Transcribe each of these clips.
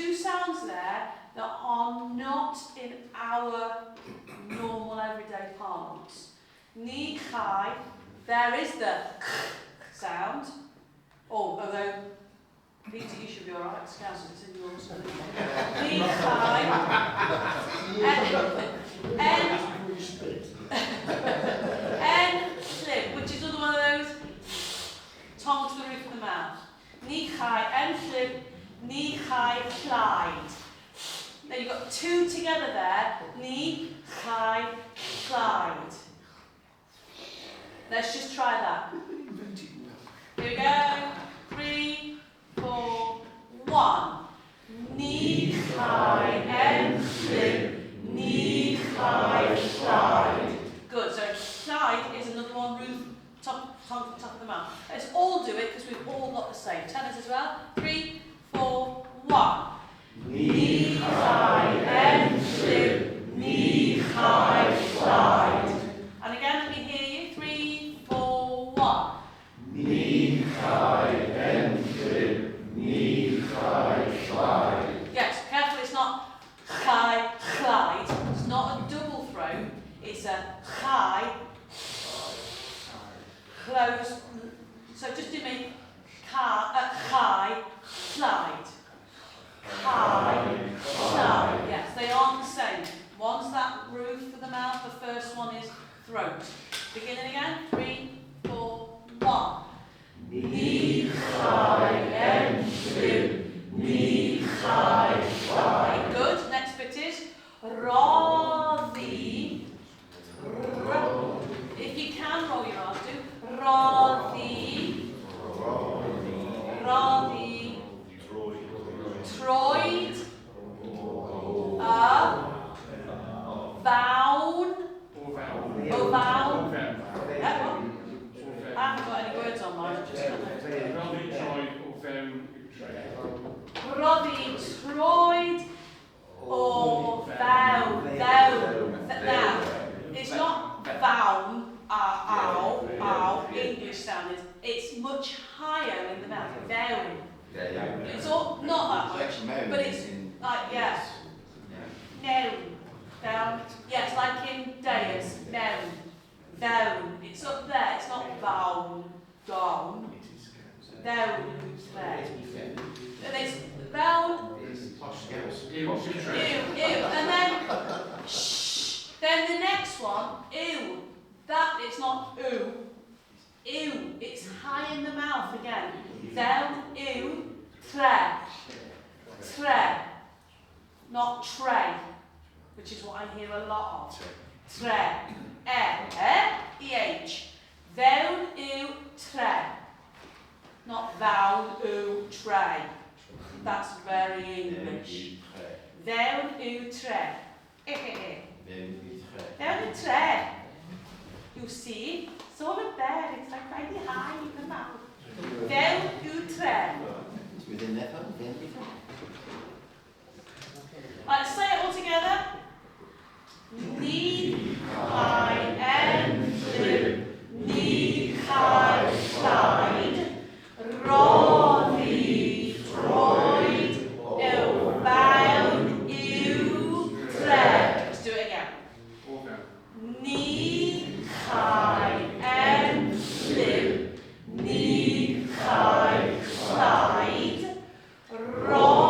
two sounds there that are not in our normal everyday parlance. Ni, chai, there is the sound. Oh, although, Peter, you should be alright, Scouse, it's in yours. Ni, chai, N, slip, which is another one of those tongue to the roof of the mouth. Ni, chai, N, slip, ni, chai, Clyde. Now you've got two together there. Ni, chai, Clyde. Let's just try that. Here we go. 3, 4, 1. Ni, chai, N, slip, ni, chai, Clyde. Good. So Clyde is another one, roof, tongue to the top of the mouth. Let's all do it because we've all got the same. Tenors as well. 3, 4, 1. Ni, chai, N, slip, ni, chai, Clyde. And again, let me hear you. 3, 4, 1. Ni, chai, N, slip, ni, chai, Clyde. Yes, careful, it's not chai, Clyde. It's not a double throat. It's a chai, close. So just do me chai, Clyde. Chai, Clyde. Yes, they aren't the same. One's that roof of the mouth, the first one is throat. Beginning again. 3, 4, 1. Ni, chai, N, slip, ni, chai, Clyde. Good. Next bit is Roddy. If you can roll your R's, do Roddy. Roddy. Troyd. Vown. Oh, vown. Yeah, what? I haven't got any words on mine. Roddy, Troyd, or vown. Now, it's not vown, ow, English sound. It's much higher in the mouth. Vown. It's all, not that much, but it's like, yeah. Noun. Down. Yes, like in Deus. Noun. Noun. It's up there. It's not vown. Down. Noun. There. And it's vown. Ew. And then shh. Then the next one. Ew. That it's not ooh. Ew. It's high in the mouth again. Down. Ew. Tre. Tre. Not tray. Which is what I hear a lot of. Tre. E-H. Vown, ew, tre. Not vown, ew, tray. That's very English. Vown, ew, tre. Vown, ew, tre. You see, it's all up there. It's like really high in the mouth. Vown, ew, tre. It's within that one, then. Let's say it all together. Ni, chai, N, slip, ni, chai, Clyde. Roddy, Troyd, vown, ew, tre. Let's do it again. Ni, chai, N, slip, ni, chai, Clyde. Roddy,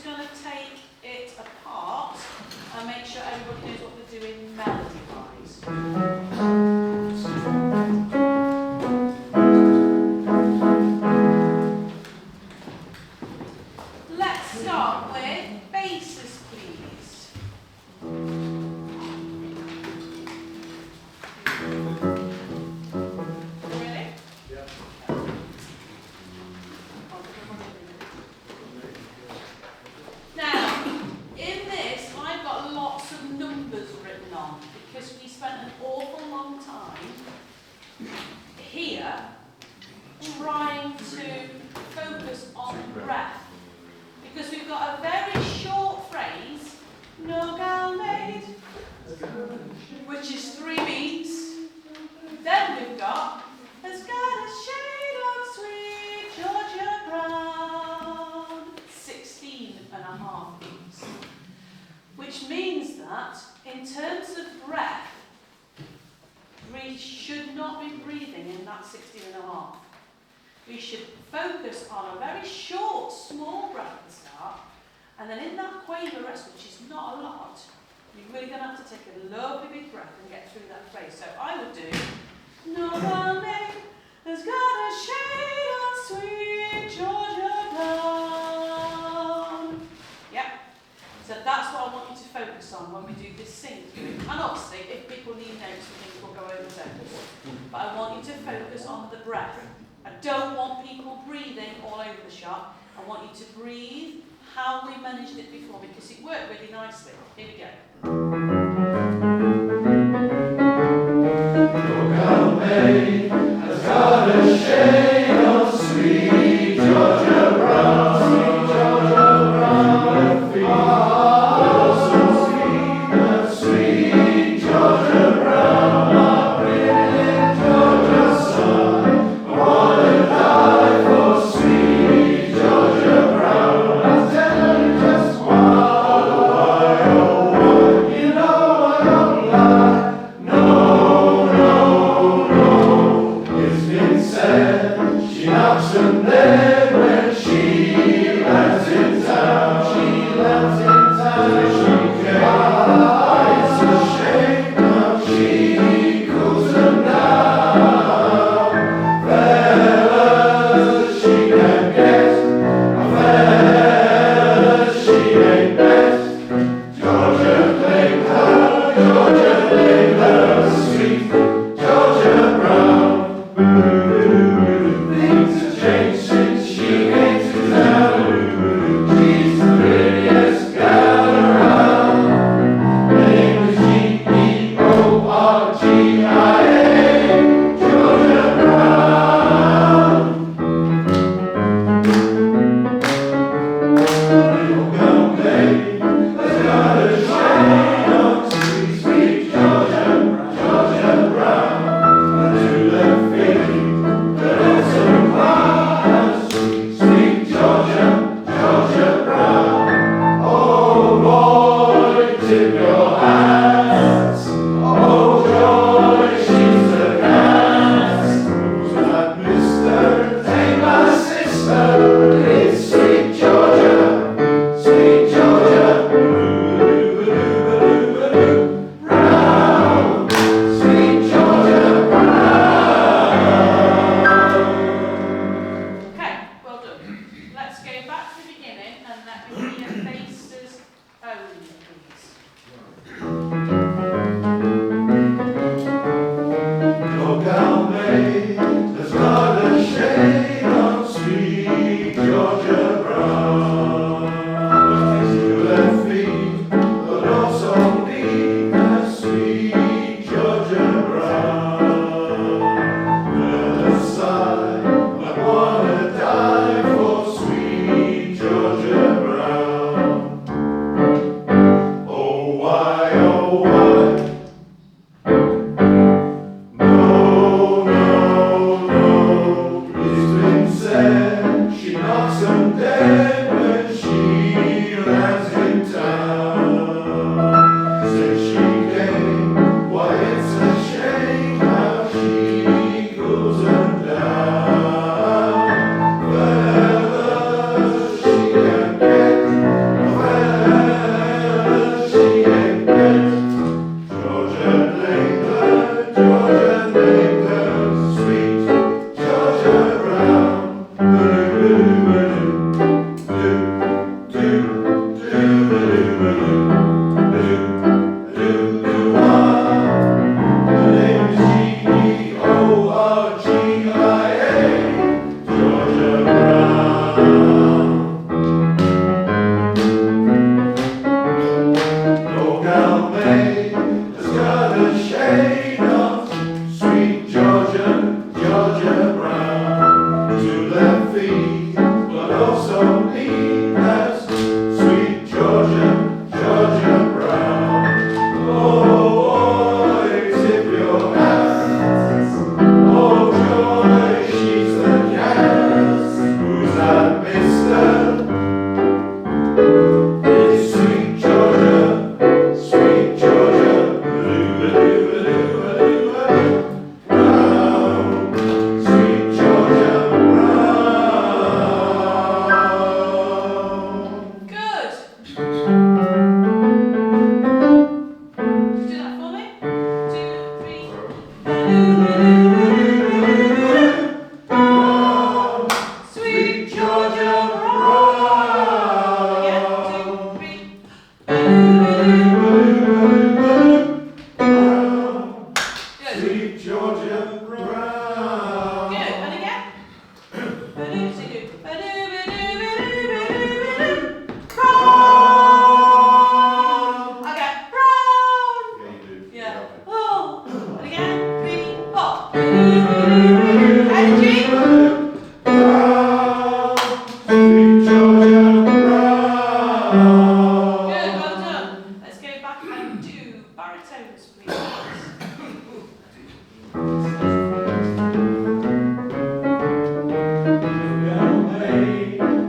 just going to take it apart and make sure everybody knows what they're doing melody-wise. Let's start with basses, please. Ready? Yeah. Now, in this, I've got lots of numbers written on because we spent an awful long time here trying to focus on breath. Because we've got a very short phrase, no gal maid, which is 3 beats. Then we've got, has got a shade of sweet Georgia brown, 16.5 beats. Which means that, in terms of breath, we should not be breathing in that 16.5. We should focus on a very short, small breath at the start, and then in that quaver rest, which is not a lot, you're really going to have to take a lovely big breath and get through that phrase. So I would do, no one has got a shade of sweet Georgia brown. Yep. So that's what I want you to focus on when we do this sing through. And obviously, if people need notes and things, we'll go over those. But I want you to focus on the breath. I don't want people breathing all over the shop. I want you to breathe how we managed it before because it worked really nicely. Here we go. Your gal maid has got a shade of sweet Georgia brown, sweet Georgia brown, so sweet, that sweet Georgia brown, up in Georgia sun. You know Do that for me. 2, 3. Sweet Georgia Brown. Again. 2, 3. Good. Sweet Georgia Brown. Good. And again. So you do. Brown. Again. Brown. Yeah. Oh. And again. 3, 4. Energy. Sweet Georgia Brown. Good. Well done. Let's go back and do baritones, please.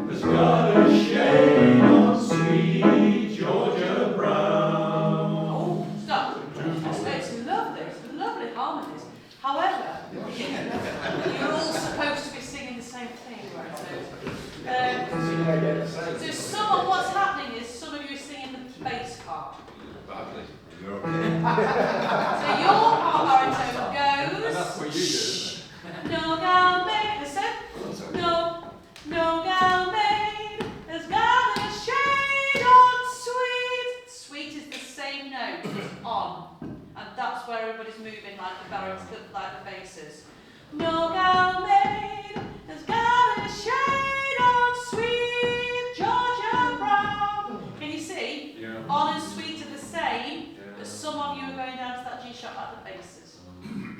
Has got a shade on sweet Georgia Brown. Oh, stop. It's lovely harmonies. However, you're all supposed to be singing the same thing, right? So what's happening is some of you are singing the bass part. You're okay. So your baritone goes. That's what you do, isn't No gal maid, listen. No gal maid has got a shade on sweet. Sweet is the same note, it's on. And that's where everybody's moving like the basses. No gal maid has got a shade on sweet Georgia Brown. Can you see? Yeah. On and sweet are the same, Yeah. but some of you are going down to that G sharp like the basses.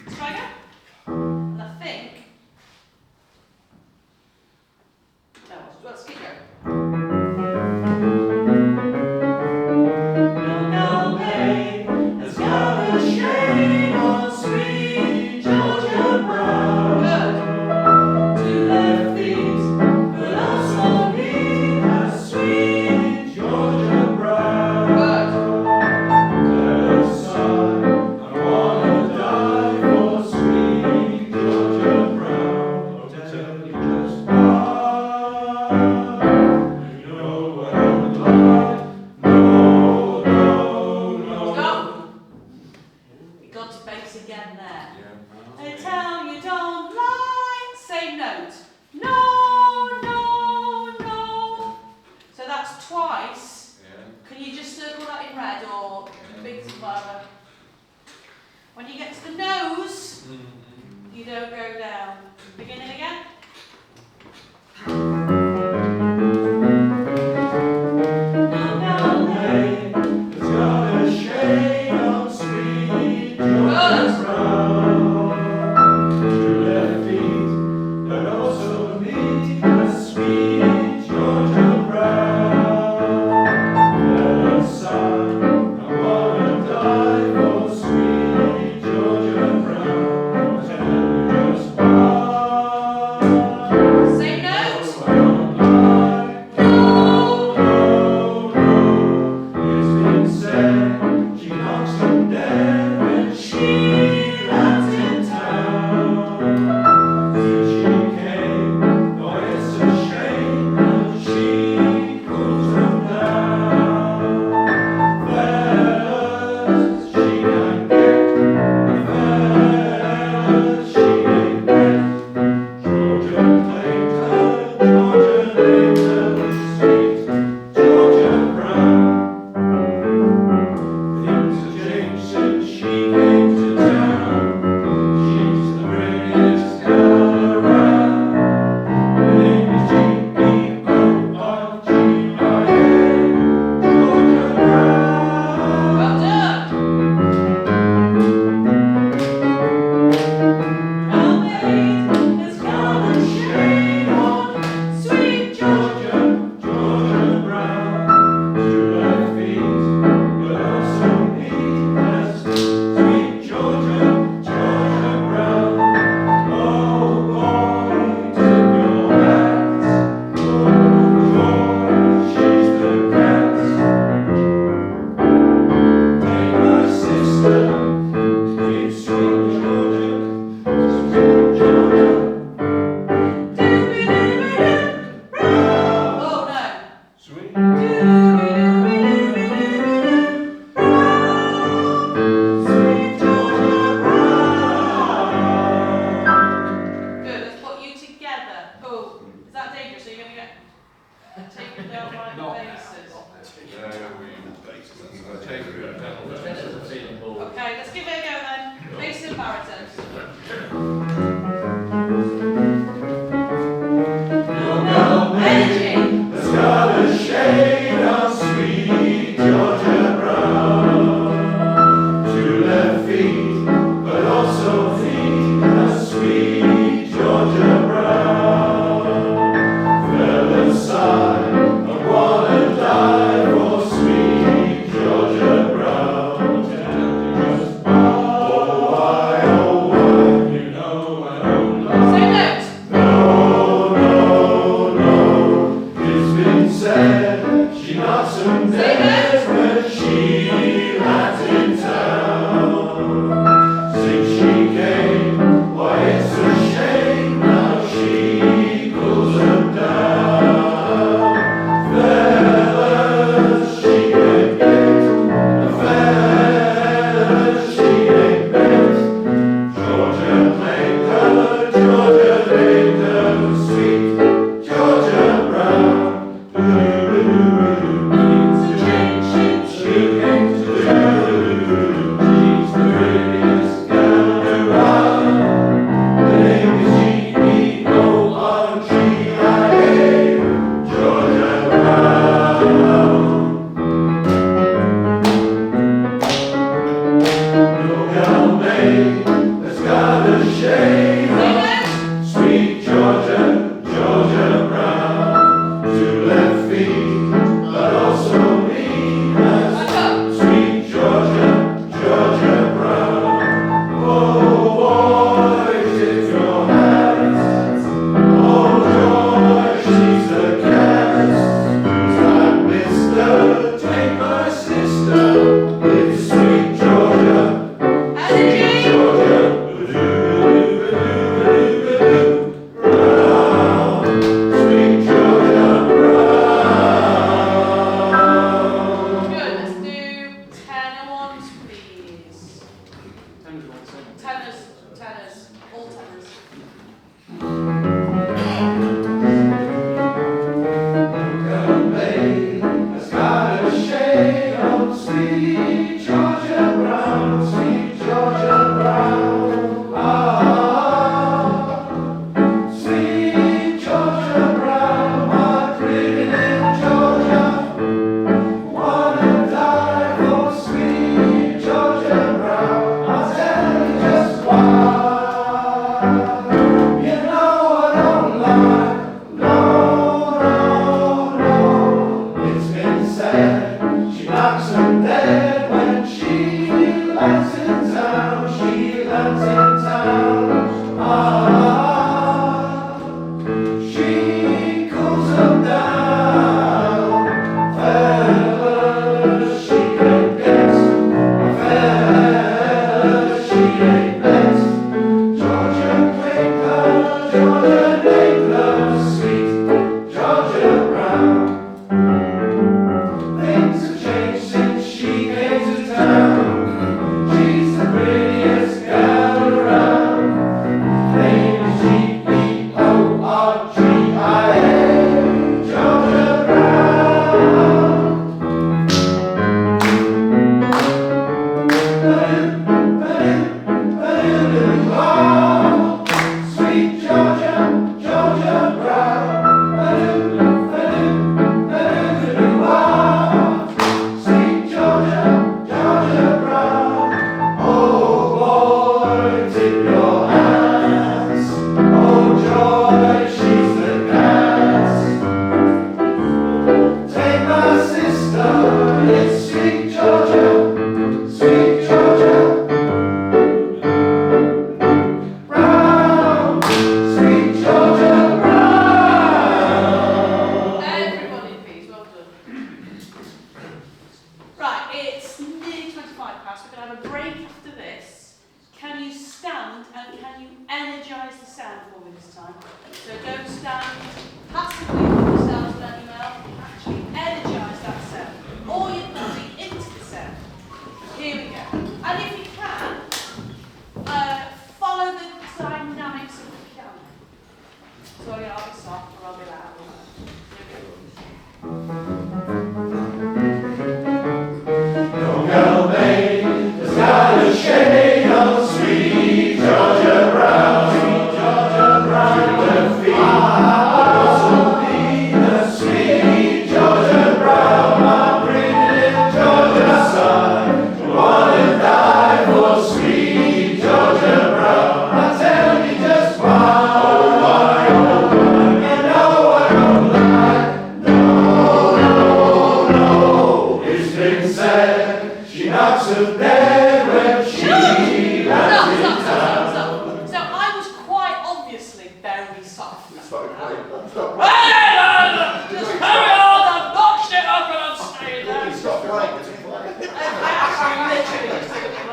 Let's try again. And I think. No, let's keep going. No gal maid has got a shade on sweet Georgia Brown. Good. To their feet, but also beneath her sweet Georgia Brown. Good. There's a sign, I wanna die for sweet Georgia Brown. I'll tell you just why. You know what I would like. No. Stop. We got to bass again there. I tell you don't like. Same note. No. So that's twice. Can you just circle that in red or big whatever? When you get to the nose, you don't go down. Beginning again. No gal maid. It's got a shade on sweet Georgia Good. Brown. To their feet, but also beneath her sweet Georgia Brown. There's a sign, I wanna die for sweet Georgia Brown. I'll tell you just why.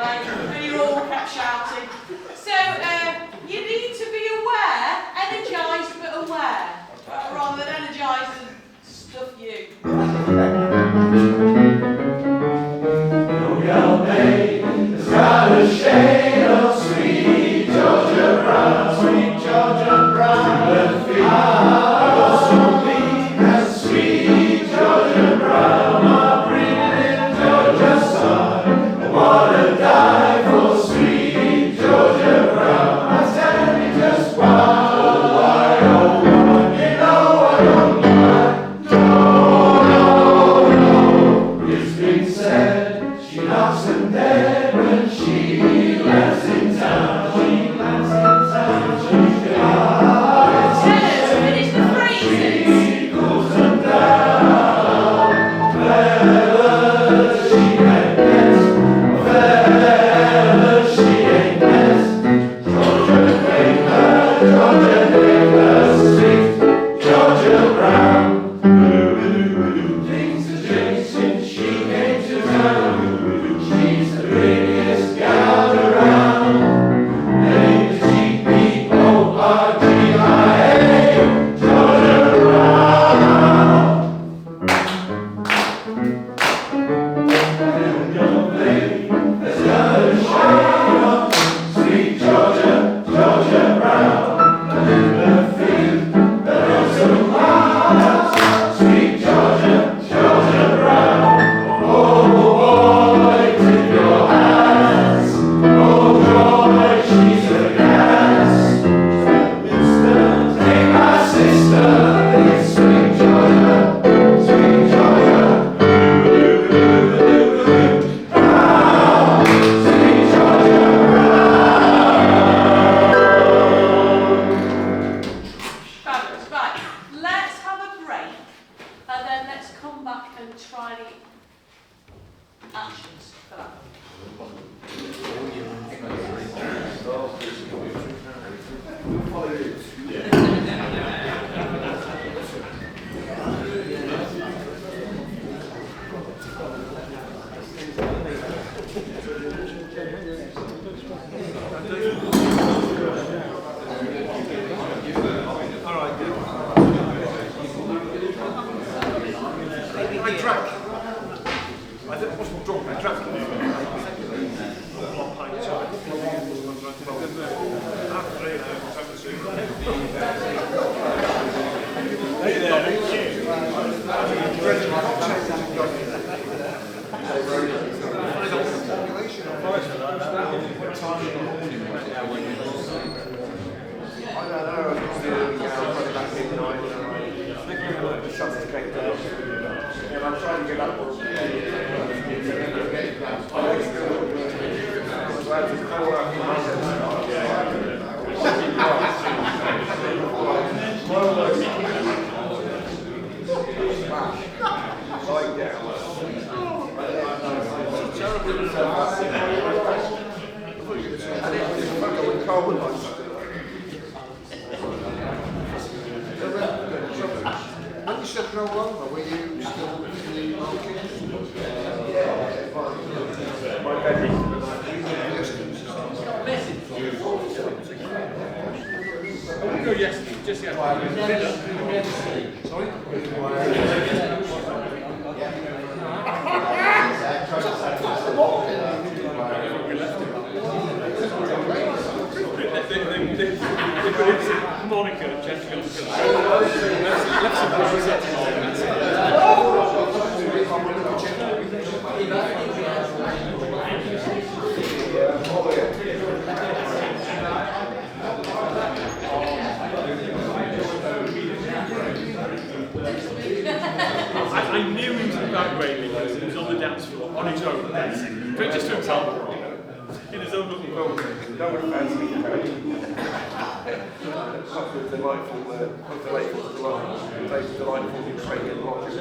anyway, and you all kept shouting. So you need to be aware, energised but aware, rather than energised and stuff you. No girl made has got a shade of sweet Georgia Brown, sweet Georgia Brown. Left feet are also mean as sweet Georgia Brown. I'm breathing in Georgia's sun. I wanna die for sweet Georgia Brown. I tell you just why, oh woman, you know I don't mind. No, it's been said she knocks them dead when she lands in town. She lands in town. She Tenors, finish the phrases. She goes them down. Wherever she ain't best, wherever she ain't best. Georgia Quaker, Georgia Quaker, sweet Georgia Brown. Things have changed since she came to town. She's the prettiest gal around. Named G-P-O-R-G-I-A, Georgia Brown. And young lady has got a shade of sweet Georgia, Georgia Brown. And in her feet, there are some miles, sweet Georgia, Georgia Brown. Oh boy, tip your hats. Oh joy, she's a gas. Mister, take my sister, it's sweet Georgia, sweet Georgia. Brown, sweet Georgia Fabulous. Right, let's have a break, and then let's come back and try the actions for that. I drank. I think what's more drunk? I drank. Hey there, I don't know, I was doing back in the night. The shutters came down. And I'm trying to get up. So I had to call up When you said roll over, were you still in the market? my bedroom. I wouldn't go yesterday, just yesterday. Sorry? Monica, Jessica, left some I knew he was about way because he was on the dance floor on his own dancing. But just to himself, in his own little world. No one fancy me. Delightful Ukrainian lodges.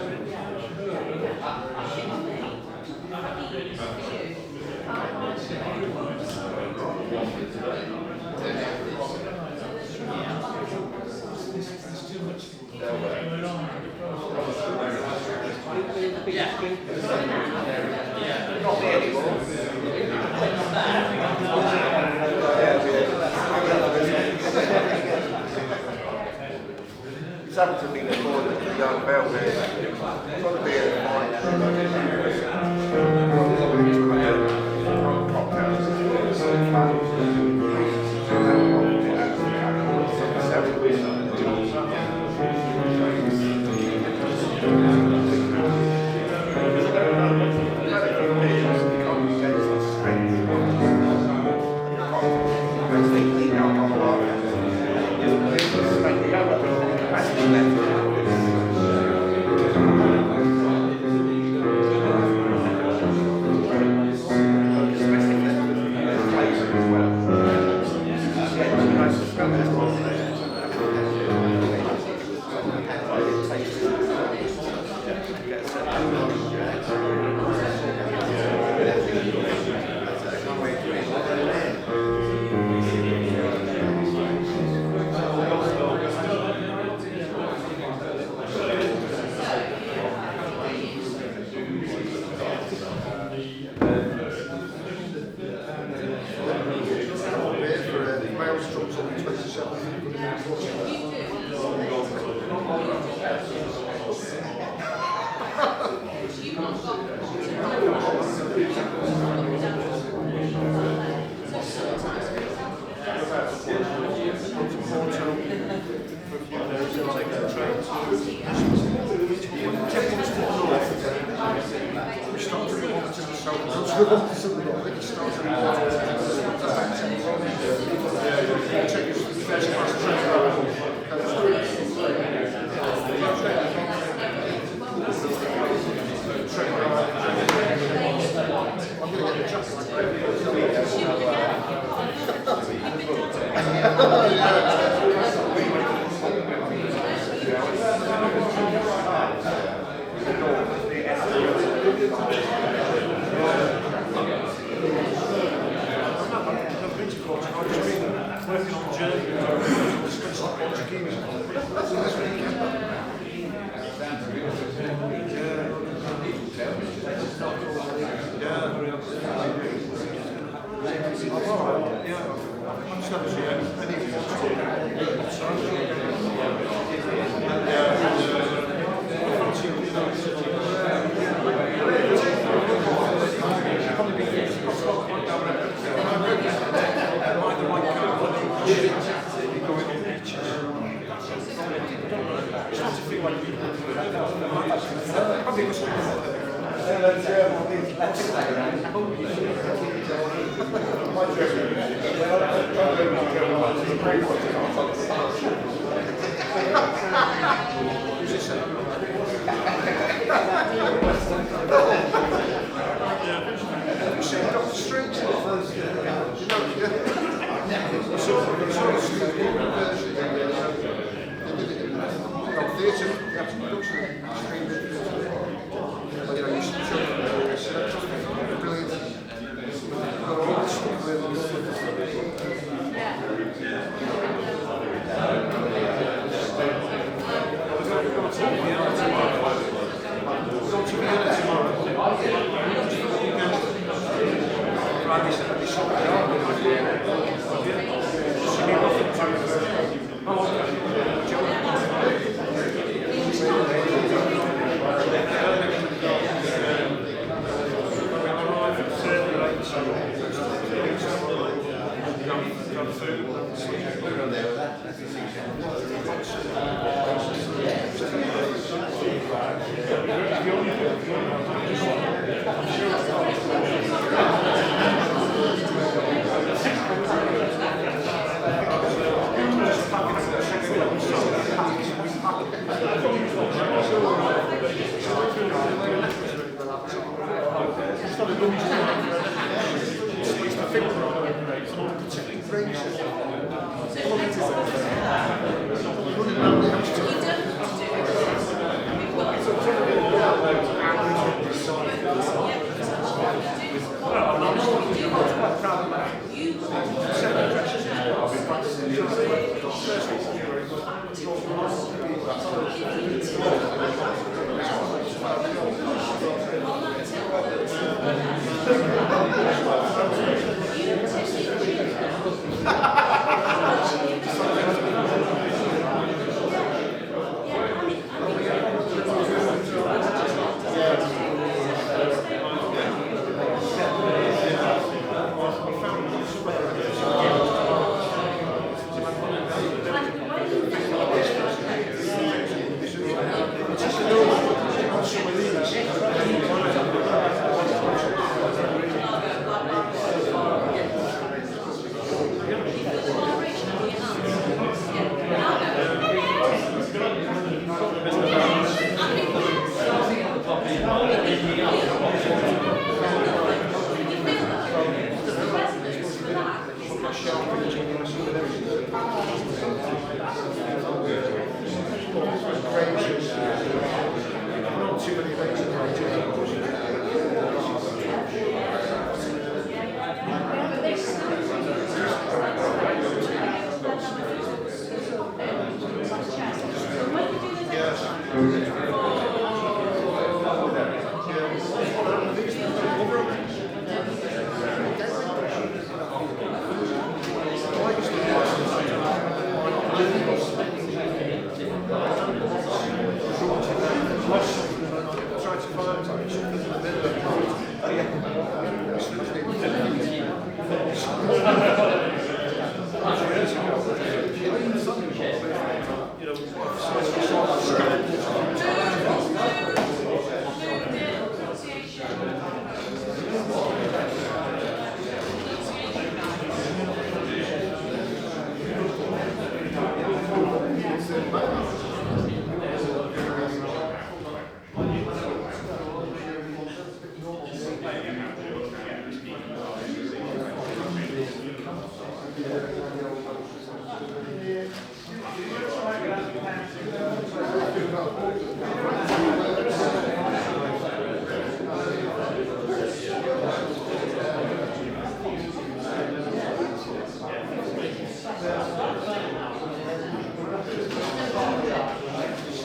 Yeah. Not me anymore. It's happened to me before that the young bell there. Trying to be a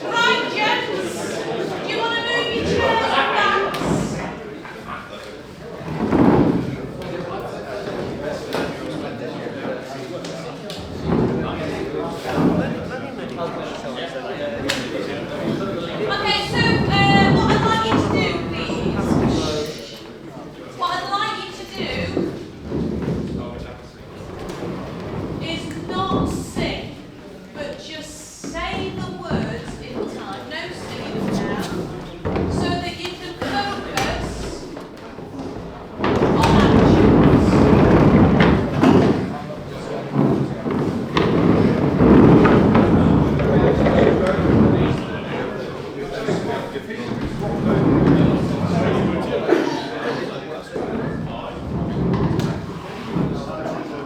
Right, gents, do you want to move your chairs back? Okay, so what I'd like you to do, please, what I'd like you to do is not sing, but just say the words in time, no singing them down, so that you can focus on actions.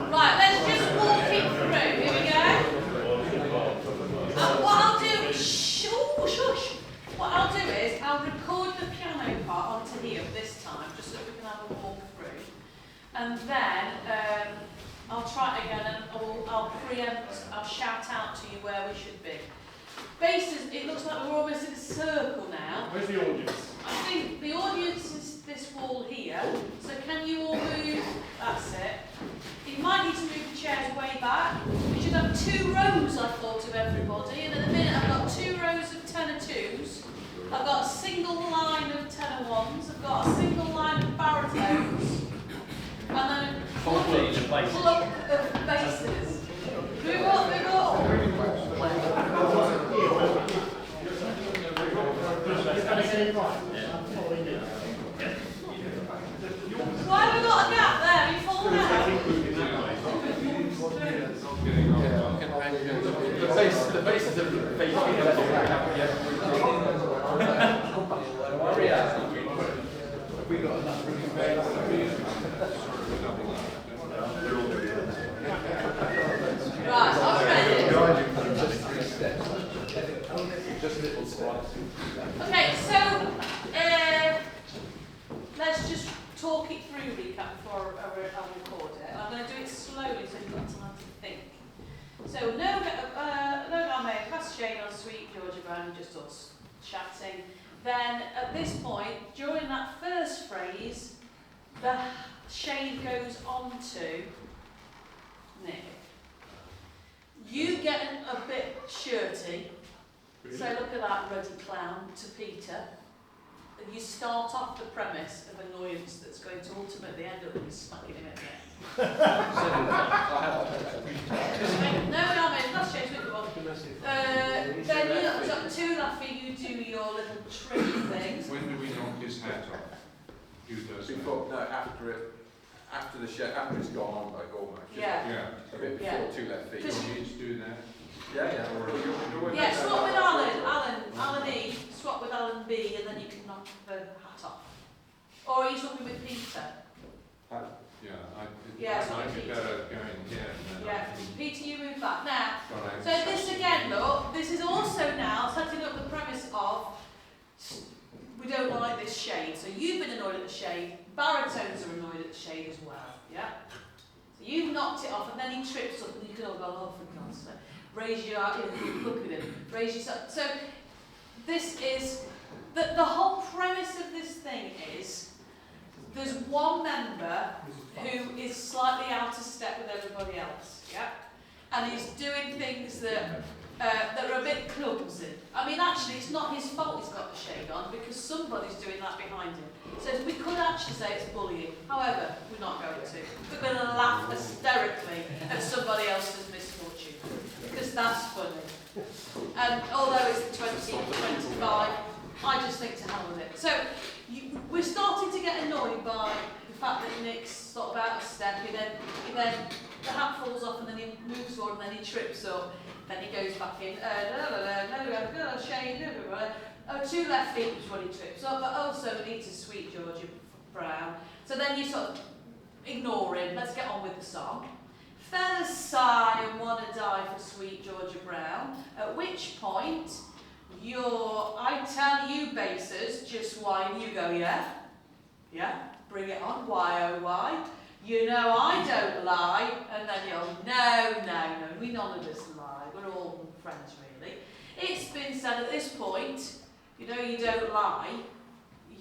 Right, let's just walk it through. Here we go. What I'll do is, shush. What I'll do is, I'll record the piano part onto here this time, just so we can have a walk through. And then I'll try it again and I'll preempt, I'll shout out to you where we should be. Basses, it looks like we're almost in a circle now. Where's the audience? I think the audience is this wall here, so can you all move? That's it. You might need to move the chairs way back. We should have 2 rows, I thought, of everybody, and at the minute I've got 2 rows of tenor 2s. I've got a single line of tenor 1s, I've got a single line of baritones, and then a clump of basses. Move up, move up. Why have we got a gap there? Have you fallen out? The bass is a fake. We got enough room for Right, I'm ready. just little steps. Okay, so let's just talk it through, recap, before I record it. I'm going to do it slowly so you've got time to think. So, no game, fast Shane on Sweet, Georgia Brown, just us chatting. Then, at this point, during that first phrase, the shade goes onto Nick. You get a bit shirty, so look at that ruddy clown to Peter. And you start off the premise of annoyance that's going to ultimately end up with you smacking him at the end. No, that's changed with the one. Then you got two Laffy, you do your little trick things. When do we knock his hat off? Who does that? Before, no, after it's gone on, like almost. Yeah. Yeah. A bit before 2 left feet. Do you need to do that? Yeah, yeah. Yeah, swap with Alan E, swap with Alan B, and then you can knock the hat off. Or are you swapping with Peter? Yeah, I like it better going here. Yeah, Peter, you move back. Now, Right. so this again, look, this is also now setting up the premise of we don't like this shade. So you've been annoyed at the shade, baritones are annoyed at the shade as well, yeah? So you've knocked it off and then he trips up and you can all go, oh, for God's sake. Raise your arm, look at him, raise your arm. So this is, the whole premise of this thing is there's one member who is slightly out of step with everybody else, yeah? And he's doing things that are a bit clumsy. I mean, actually, it's not his fault he's got the shade on because somebody's doing that behind him. So we could actually say it's bullying. However, we're not going to. We're going to laugh hysterically at somebody else's misfortune because that's funny. And although it's 2025, I just think to hell with it. So we're starting to get annoyed by the fact that Nick's sort of out of step. He then the hat falls off and then he moves forward and then he trips up. Then he goes back in. Shane. 2 left feet is when he trips up, but also we need to sweet Georgia Brown. So then you sort of ignore him. Let's get on with the song. Fellas sigh and want to die for sweet Georgia Brown. At which point, I tell you basses, just whine, you go, yeah? Yeah? Bring it on, why oh why? You know I don't lie. And then you'll, no, we none of us lie. We're all friends, really. It's been said at this point, you know you don't lie,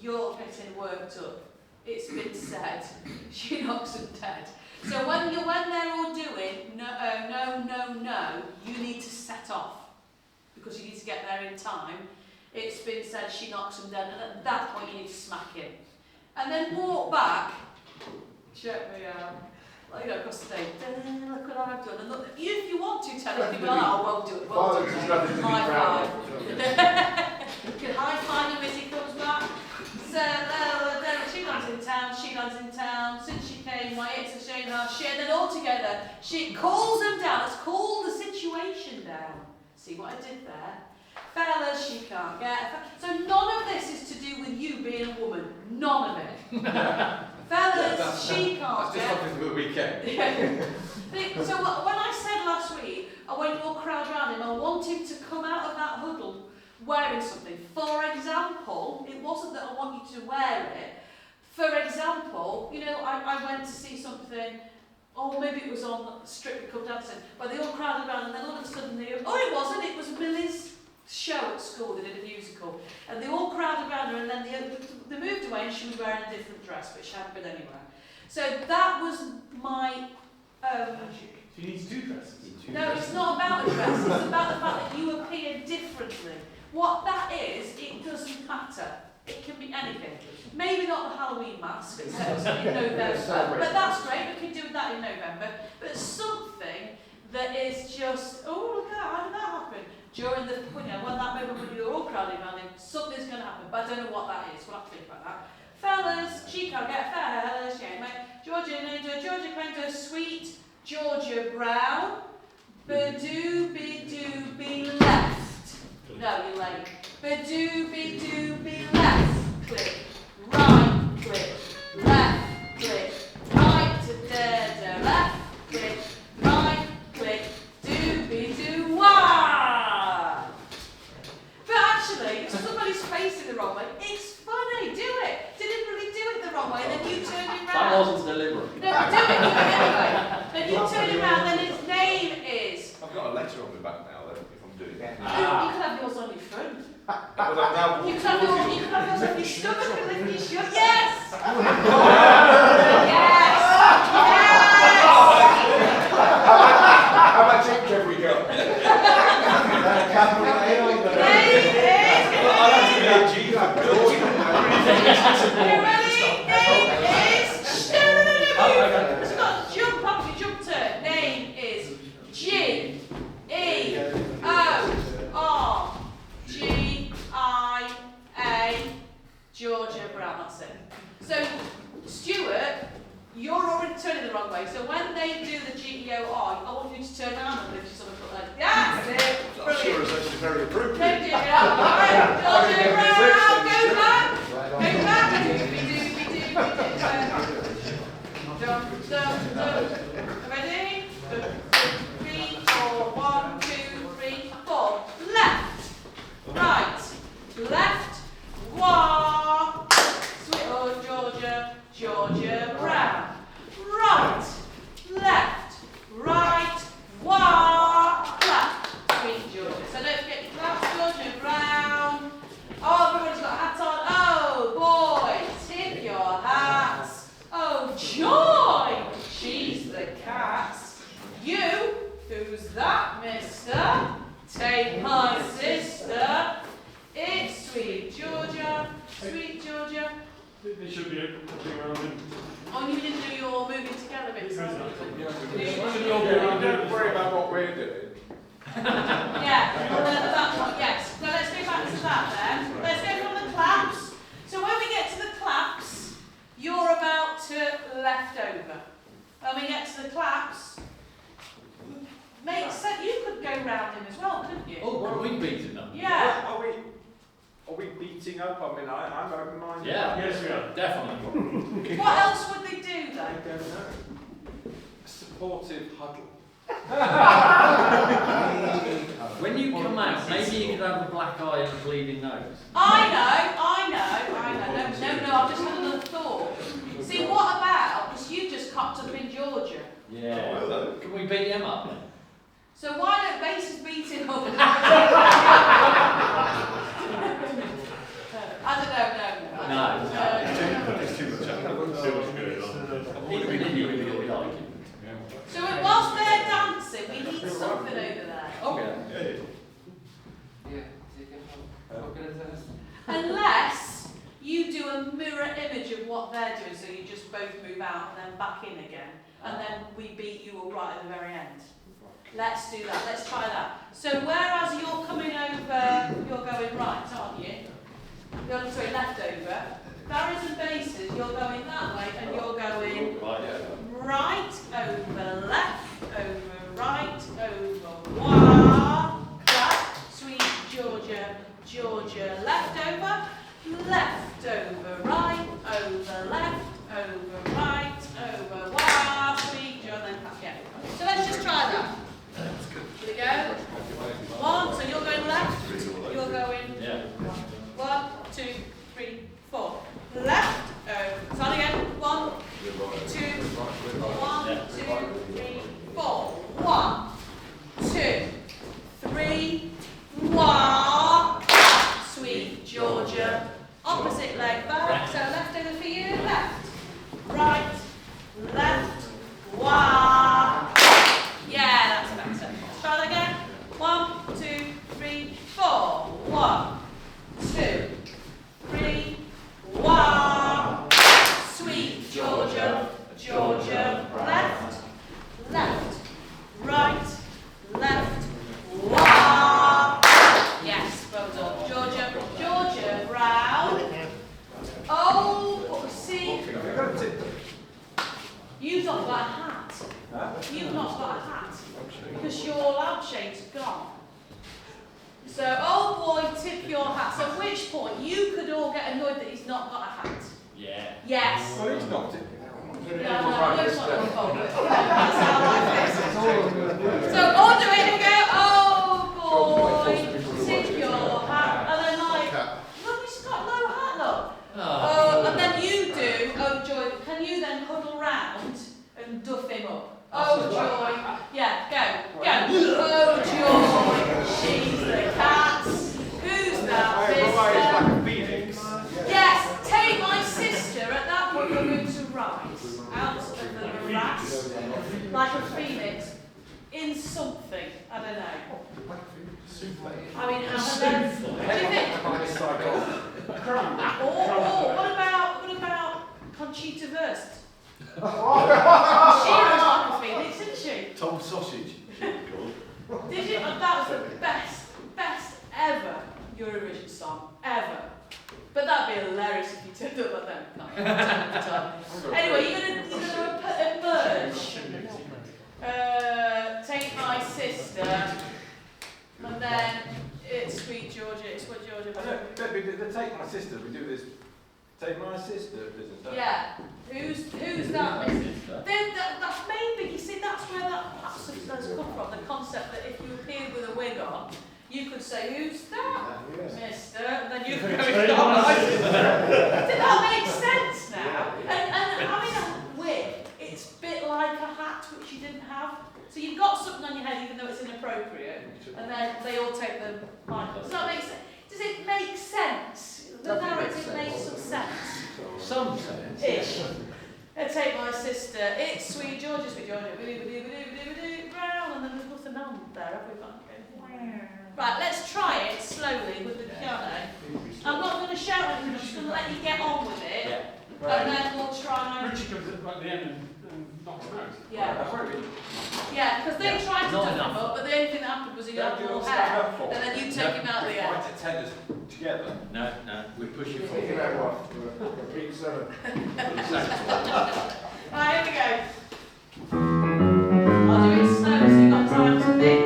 you're getting worked up. It's been said, she knocks them dead. So when they're all doing no, you need to set off because you need to get there in time. It's been said she knocks them dead, and at that point you need to smack him. And then walk back, check me out, like, you know, across the stage, look what I've done. And look, if you want to tell him, people are like, oh, well done, high five. You can high five him as he comes back. So, she lands in town, since she came, my it's a shame how she, and then all together, she calls them down, let's cool the situation down. See what I did there? Fellas, she can't get. So none of this is to do with you being a woman. None of it. Fellas, she can't get. That's just something for the weekend. So when I said last week, when you all crowd around him, I want him to come out of that huddle wearing something. For example, it wasn't that I want you to wear it. For example, you know, I went to see something, or maybe it was on Strictly Come Dancing, where they all crowded around and then all of a sudden it was Millie's show at school. They did a musical and they all crowded around her and then they moved away and she was wearing a different dress but she hadn't been anywhere. So that was my She needs 2 dresses. no, it's not about a dress, it's about the fact that you appear differently. What that is, it doesn't matter. It can be anything. Maybe not the Halloween mask, except in November, but that's great, we can do that in November. But something that is just, oh look at that, how did that happen? During the, when that moment when you're all crowding around him, something's going to happen, but I don't know what that is. We'll have to think about that. Fellas, she can't get fellas, yeah, mate. Georgia claimed her sweet Georgia Brown. Be left. No, you're late. Be left. Click. Right. Click. Left. Click. Right to there. Left. Click. Right. Click. Wah! But actually, if somebody's facing the wrong way, it's funny. Do it. Deliberately do it the wrong way, then you turn him round. That wasn't deliberate. No, do it anyway. Then you turn him round, then his name is. I've got a letter on my back now, though, if I'm doing that. You can have yours on your front. Well, I'm now You can have yours on your stomach and lift your shirt. Yes! dancing. So, Stuart, you're already turning the wrong way. So when they do the GEOI, I want you to turn around and lift your stomach up like, that's it. I'm sure it's actually very appropriate. Don't do it. Alright, Georgia Brown, go back. Go back. Jump, jump, jump. Ready? 3, 4, 1, 2, 3, 4. Left, right, left, wah. Sweet oh Georgia, Georgia Brown. Right, left, right, wah, clap. Sweet Georgia. So don't forget your claps, Georgia Brown. Oh, everybody's got hats on. Oh, boy, tip your hats. Oh, joy, she's the cat. You, who's that, mister? Take my sister. It's sweet Georgia, sweet Georgia. They should be looking around him. Oh, you didn't do your moving together bits. Don't worry about what we're doing. Yeah, well, that one, yes. So let's go back to that then. Let's go from the claps. So when we get to the claps, you're about to left over. When we get to the claps, makes sense. You could go round him as well, couldn't you? Oh, are we beating them? Yeah. Are we beating up? I mean, I'm open-minded. Yeah, Yes, we are. definitely. What else would they do I then? don't know. A supportive huddle. When you come out, maybe you could have a black eye and a bleeding nose. I know. No, I've just had another thought. See, what about, because you just cocked up in Georgia. Yeah. Can we beat him up then? So why don't bases beat him up? I don't know, No. It's too much. I wouldn't see what's going on. Even if you really like him. So whilst they're dancing, we need something over there. Okay. Unless you do a mirror image of what they're doing, so you just both move out and then back in again, and then we beat you all right at the very end. Let's do that. Let's try that. So whereas you're coming over, you're going right, aren't you? You're sorry, left over. Barriers and bases, you're going that way, and you're going right over left, over right, over wah, clap, sweet Georgia, Georgia, left over, right, over left, over right, over wah, sweet Georgia, then clap again. So let's just try that. Here we go. 1, so you're going left, you're going 1, 2, 3, 4. Left, start again. 1, 2, 1, 2, 3, 4. 1, 2, 3, 1. Sweet Georgia. Opposite leg back. So left over for you. Left, right, left, wah. Yeah, that's better. Try that again. 1, 2, 3, 4. 1, 2, 3, wah. Sweet Georgia, Georgia, left, left, right, left, wah. Yes, well done. Georgia, Georgia Brown. Oh, see, you've not got a hat. You've not got a hat because your lampshade's gone. So, oh boy, tip your hats. At which point you could all get annoyed that he's not got a hat. Yeah. Yes. Well, he's not tipping. No, it's not your fault. That's how life is. So, all do it and go, oh boy, tip your hat. And then like, look, he's got no hat, look. Oh, and then you do, oh joy, can you then huddle round and duff him up? Oh joy, yeah, go. Oh joy, she's the cat. Who's that, Like mister? a phoenix. Yes, take my sister. At that point you're going to rise out of the morass like a phoenix in something, I don't know. I mean, and then, what do you think? Or what about Conchita Wurst? She looks like a phoenix, isn't she? Tom Sausage. Did you? That was the best ever Eurovision song ever. But that'd be hilarious if you turned up like them. Anyway, you're gonna emerge. Take my sister, and then it's Sweet Georgia. It's what Georgia. The take my sister, we do this. Take my sister business. don't we? Yeah. Who's that? That's maybe, you see, that's where that's come from. The concept that if you appeared with a wig on, you could say, "Who's that, Mister?" And then you could go, "It's not my sister." Did that make sense now? And having a wig, it's a bit like a hat which you didn't have. So you've got something on your head even though it's inappropriate, and then they all take the mic off. Does that make sense? Does it make sense? The narrative makes some sense. Some sense. Ish. Take my sister. It's Sweet Georgia, brown, and then there's nothing on there, have we got? Right, let's try it slowly with the piano. I'm not going to shout anything, I'm just going to let you get on with it, and then we'll try and... Richie comes at the end and knocks him out. Yeah, because they tried to Not duff him enough. up, but the only thing that happened was he had more stand hair, up for and then you take him out the end. Fight attenders together. No, we push you Thinking forward. about what? Repeat 7. Right, here we go. I'll do it slow so you've got time to think.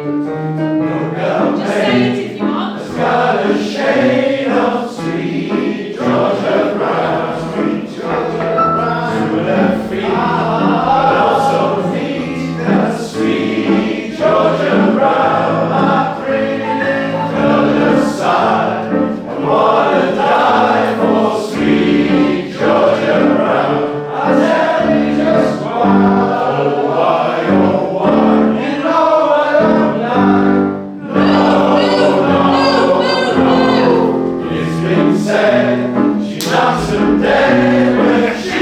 Just say it if you want. Got a shade of sweet Georgia brown, sweet Georgia brown, to the feet, but also feet that sweet Georgia brown. I bring it to the side, I wanna die for sweet Georgia brown. I tell you just why, oh why, you know I don't lie. It's been said she knocks him dead when she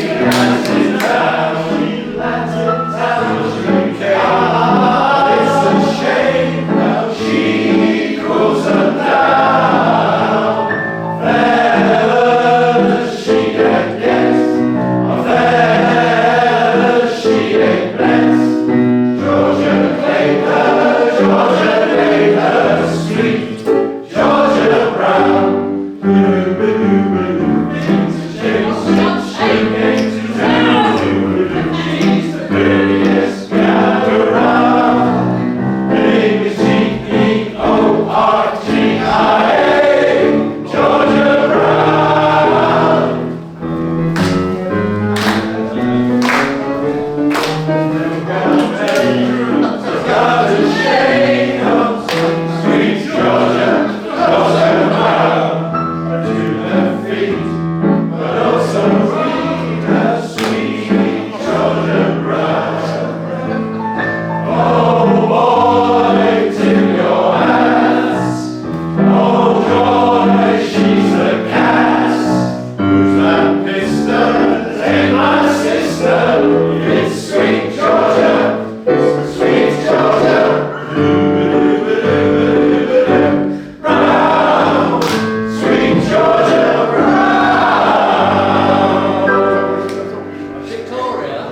lands in town. She lands in town, she can't. It's a shame how she cools her down. Fellas, she can guess. Fellas, she ain't blessed. Georgia claimed her sweet Georgia brown. She's the prettiest gal around. A-B-C-E-O-R-G-I-A, Georgia Brown. Got a shade of sweet Georgia brown to the feet, but also sweet, that sweet Georgia brown. Oh boy, tip your ass. Oh joy, she's a cass. Who's that piston? Take my sister. It's sweet Georgia. Sweet Georgia, brown, sweet Georgia brown. Victoria,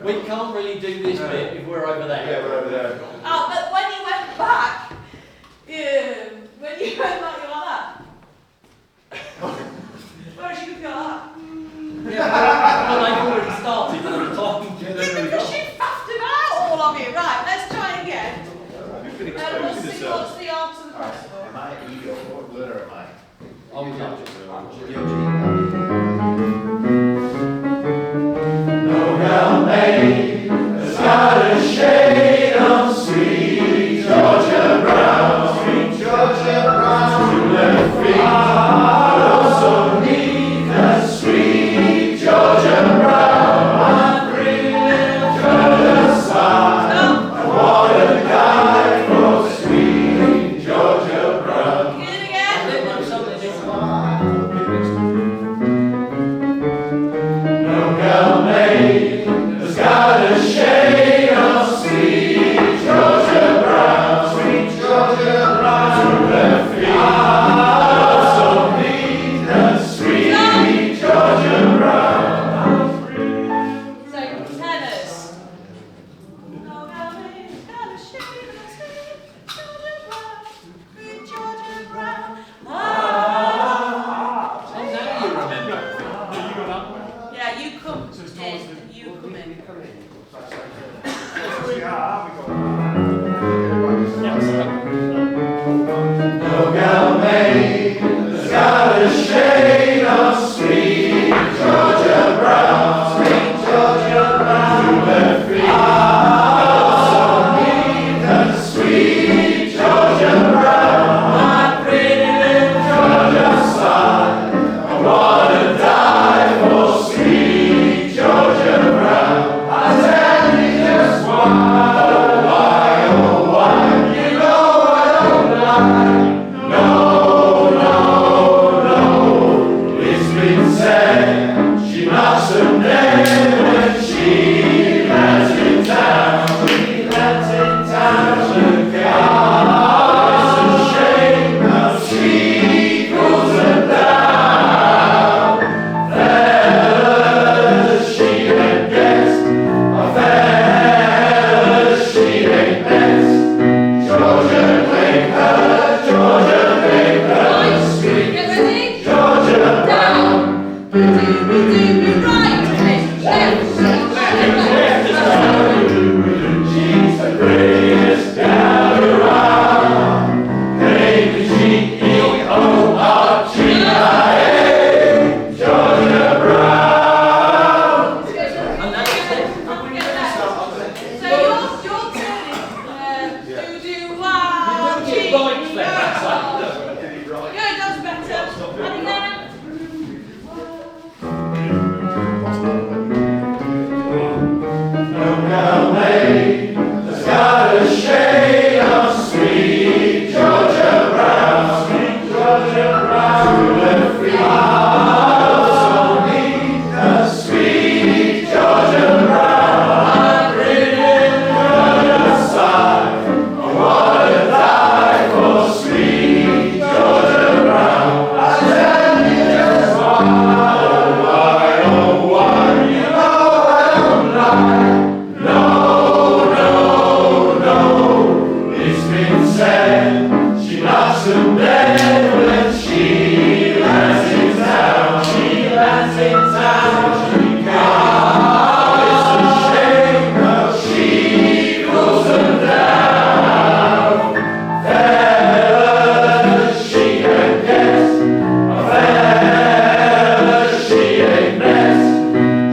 we can't really do this bit if we're over there. Yeah, we're over there. Oh, but when you went back, when you went back, you're like that. Whereas you could go like that. Yeah, well, they've already started all the time. Yeah, because you faffed him out, all of you. Right, let's try again. We'll see what's the answer to the question. Am I ego? What letter am I? I'm not. No gal maid has got a shade of sweet Georgia brown, sweet Georgia brown. To the feet, but also need that sweet Georgia brown. I'm bringing to the side. I wanna die for sweet Georgia brown. Get it again. I think that's something different. Yeah, you come in. You come in. No gal maid has got a shade of sweet Georgia brown, sweet Georgia brown. To her feet, so neat and sweet Georgia brown. My pretty little Georgia side, I wanna die for sweet Georgia brown. I tell you just why, oh why, you know I don't lie. No, no, no, it's been said she knocks them dead when she lands in town. She lands in town again. It's a shame how she goes her down. Fellas, she ain't guessed. A fellas, she ain't best. Georgia claimed her, Georgia claimed her, sweet Get ready? Georgia brown. She's the prettiest gal around. Name is G-E-O-R-G-I-A, Georgia Brown. And that's it. So your turn is do-do-wah, You don't get right there, that's G-E-O. Yeah, that's better. And then, No gal maid has got a shade of sweet Georgia brown, sweet Georgia brown. To her feet, so neat and sweet Georgia brown. My pretty Georgia side, I wanna die for sweet Georgia brown. I tell you just why, oh why, you know I don't lie. No, no, no, it's been said she knocks them dead when she lands in town. She lands in town. She can't. It's a shame how she goes her down. Fellas, she ain't guessed. A fella, she ain't best.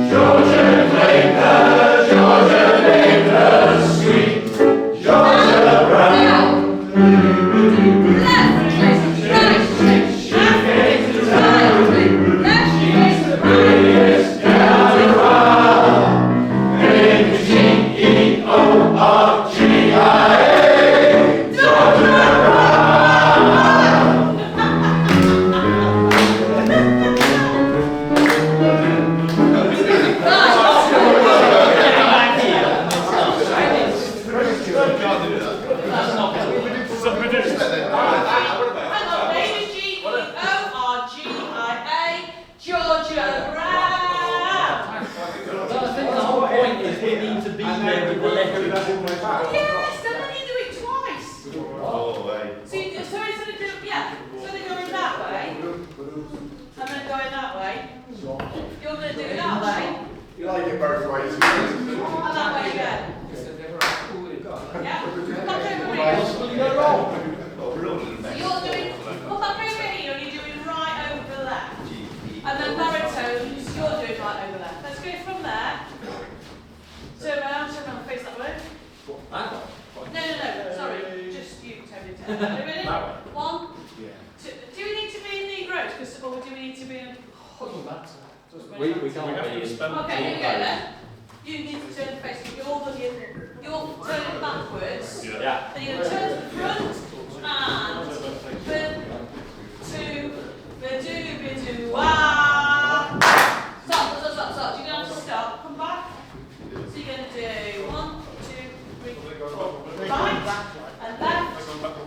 Georgia claimed her, Georgia claimed her, sweet Georgia brown. She's the prettiest gal around. Name is G-E-O-R-G-I-A, Georgia Brown. hang on, name is G-E-O-R-G-I-A, Georgia Brown. But I think the whole point is we need to be there with the letters. Yes, and then you do it twice. So instead of doing, yeah, instead of going that way, and then going that way, you're going to do it that way, You like it both ways. and that way again. Yeah? Come back over here. Possibly go wrong. So you're doing, come back over here, and you're doing right over left. And then baritones, you're doing right over left. Let's go from there. Turn around, face that way. That one. No, sorry, just you, Tony. Are you ready? One, two. Do we need to be in the gross, or do we need to be in? We can't be in. Okay, here we go then. You need to turn facing, you're turning backwards. Yeah. Then you're going to turn to the front, and wah. Stop. You're going to have to stop. Come back. So you're going to do 1, 2, 3, 4. Right, and left,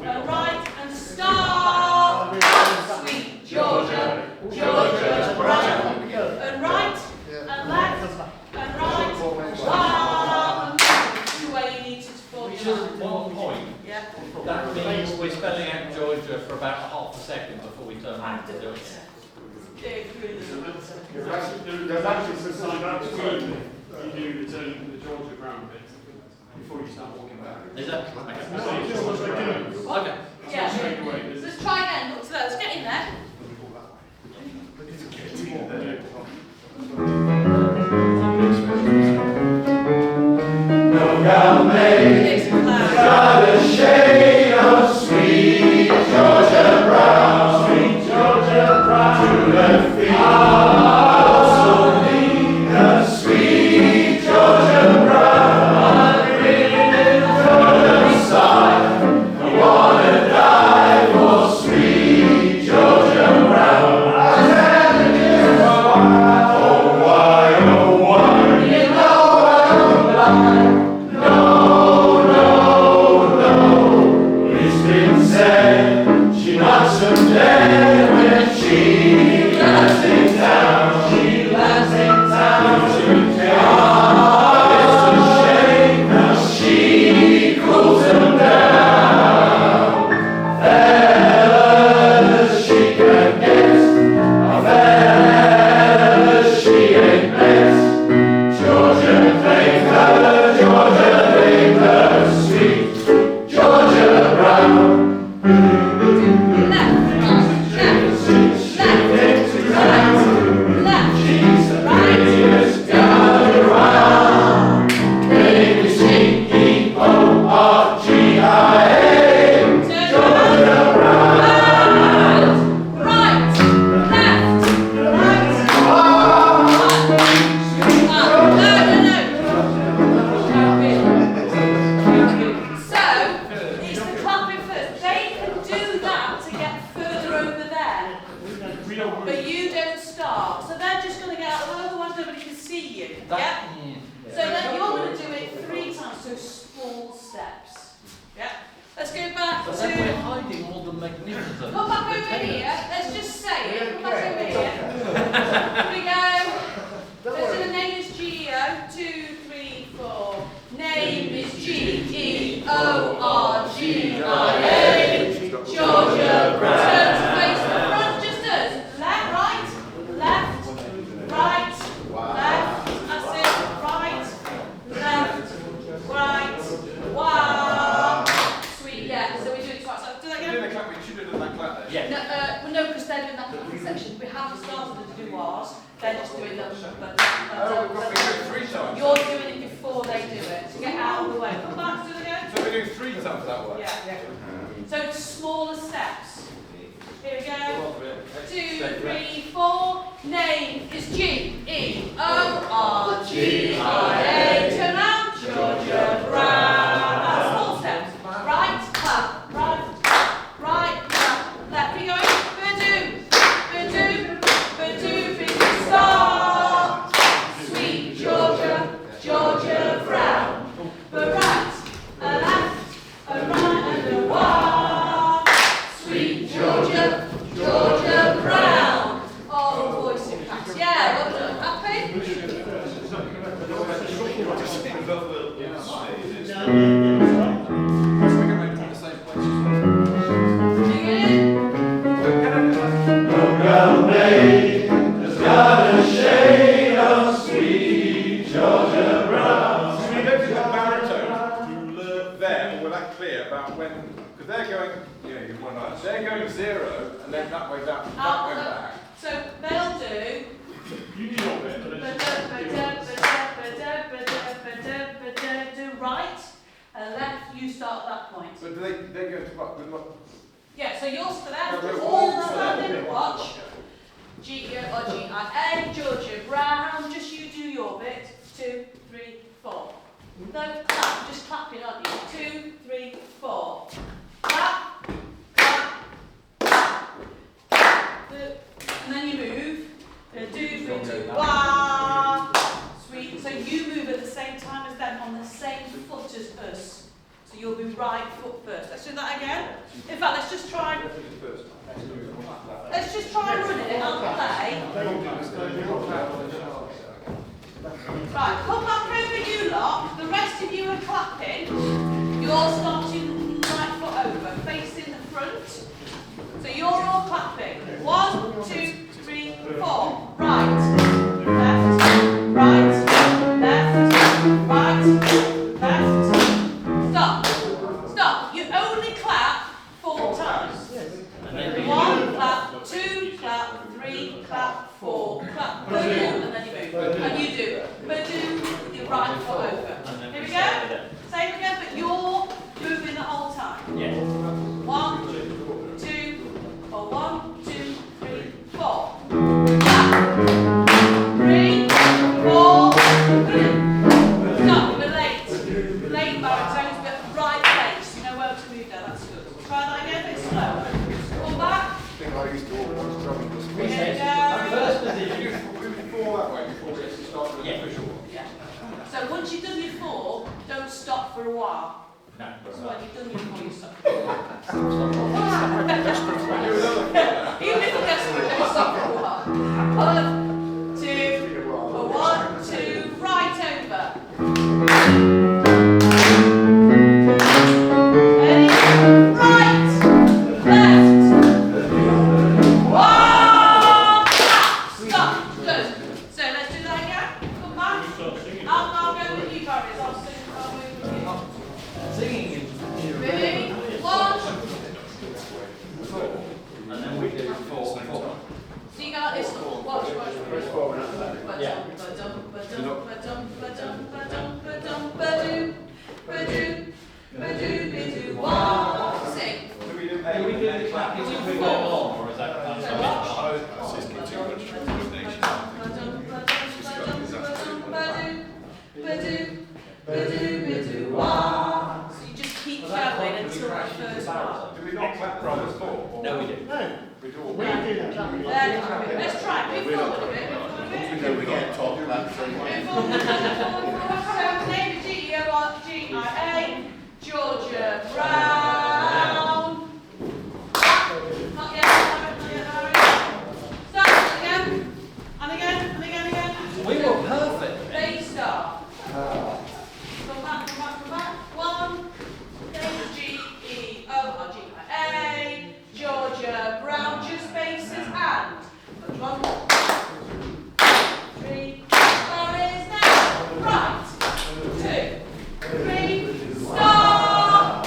and right, and stop. Sweet Georgia Brown. And right, and left, and right, one. The way you need to form your Just line. 1 point. Yeah. That means we're spelling out Georgia for about half a second before we turn around to do it. There's actually some sign up between you do the turn the Georgia Brown bit before you start walking back. Is that? Okay. Yeah. Let's try again. Look, so let's get in there. No gal may got a shade of sweet Georgia brown, sweet Georgia brown. To the feet also need a sweet Georgia brown. Georgia side, I wanna die for sweet Georgia brown. Oh why, you know I'm blind. It's been said she knocks them dead when she lands in town. She lands in town to town. It's a shame how she cools them down. Fellas, she can guess. Fellas, she ain't blessed. Georgia Baker, sweet Georgia brown. She's the prettiest gal around. Name is G-E-O-R-G-I-A. Georgia brown. Right, left, right. So, it's the clapping first. They can do that to get further over there. But you don't start. So they're just going to get out, otherwise nobody can see you. Yeah? So then you're going to do it 3 times, so small steps. Yeah? Let's go back So then we're to... hiding all the magnificent. Come back over here. Let's just say it. Come back over here. Here we go. Let's do the name is Geo. 2, 3, 4. Name is G-E-O-R-G-I-A. Georgia Brown. Turn to face the front, just us. Left, right, left, right, left. That's it. Right, left, right. Wow. Sweet, yeah. So we do it twice. So do that You again. did the clap, you should have done that clap there. Yeah. No, because they're doing that clapping section. We haven't started them to do ours. They're just doing them. But Oh, we've got to do it 3 times. you're doing it before they do it. So get out of the way. Come back, do it again. So we're doing 3 times that way. Yeah. So it's smaller steps. Here we go. 2, 3, 4. Name is G-E-O-R-G-I-A. Turn around. Georgia Brown. That's small steps. Right, clap. Right, right, clap. Left. Keep going. Bidoo, stop. Sweet Georgia Brown. But right, a left, a right, and a one. Sweet Georgia Brown. Oh, voice impacts. Yeah, well done. Happy? No gal may has got a shade of sweet Georgia brown. So we don't do the baritone there, or will that clear about when, because they're going, they're going 0, and then that way back. So they'll do. You do your bit, but then Do right and left. You start at that point. But do they go to what? Yeah. So you'll stand. No, All no, standing. no. Watch. G-E-O-R-G-I-A. Georgia Brown. Just you do your bit. 2, 3, 4. No clap. Just clapping, aren't you? 2, 3, 4. Clap. Clap. Clap. And then you move. 2, 3, 2. Wow. Sweet. So you move at the same time as them on the same foot as us. So you'll be right foot first. Let's do that again. In fact, let's just try. Let's just try running it. I'll play. Right, come back over you lot. The rest of you are clapping. You're starting right foot over, facing the front. So you're all clapping. 1, 2, 3, 4. Right, left, right, left, right, left. Stop. Stop. You only clap 4 times. 1 clap, 2 clap, 3 clap, 4 clap, ba-doom, and then you move. And you do ba-doom with your right foot over. Here we go. Same again, but you're moving the whole time. Yeah. 1, 2, or 1, 2, 3, 4. Clap. 3, 4, stop. We're late. Late baritones, but right place. You know where to move there. That's good. Try that again, a bit slow. Come back. I think I used to always drum this Here we First go. position. Before that way, before we actually start with the official one. Yeah. So once you've done your 4, don't stop for a while. No. So when you've done your 4, you stop. Even if you're desperate, don't stop for a while. 1, 2, 1, 2, right over. Ready? Right, left. 1, stop. Good. So let's do that again. Come back. I'll go with you, Barry. I'll sing. I'll move with you. Singing is Ready? 1. and then we do 4. So you go like this. Watch. Yeah. Sing. Do we do the clapping as we go along, or is that kind of So you just keep going until the first part. Do we not clap from the floor? No, we do. We do all Let's try. Move forward a bit. we get top that thing. Move forward. So, name is G-E-O-R-G-I-A. Georgia Brown. Not yet, Harry. Start again. And again. We were perfect. They start. Come back. 1. Name is G-E-O-R-G-I-A. Georgia Brown. Just faces and. 1, 3. There is now. Right. 2, 3. Stop.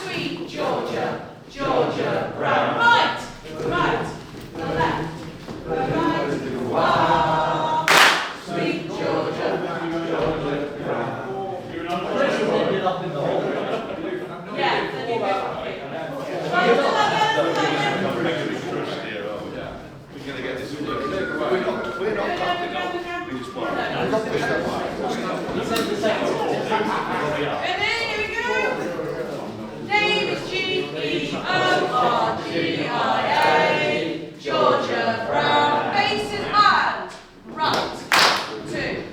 Sweet Georgia. Georgia Brown. Right. The left. The right. 1. Sweet Georgia. Ended up in the hole. Yeah, then you go. Right, do that again. We're going to get this all working. We're not clapping up. We just want He said the second. Ready? Here we go. Name is G-E-O-R-G-I-A. Georgia Brown. Faces and. Right. 2,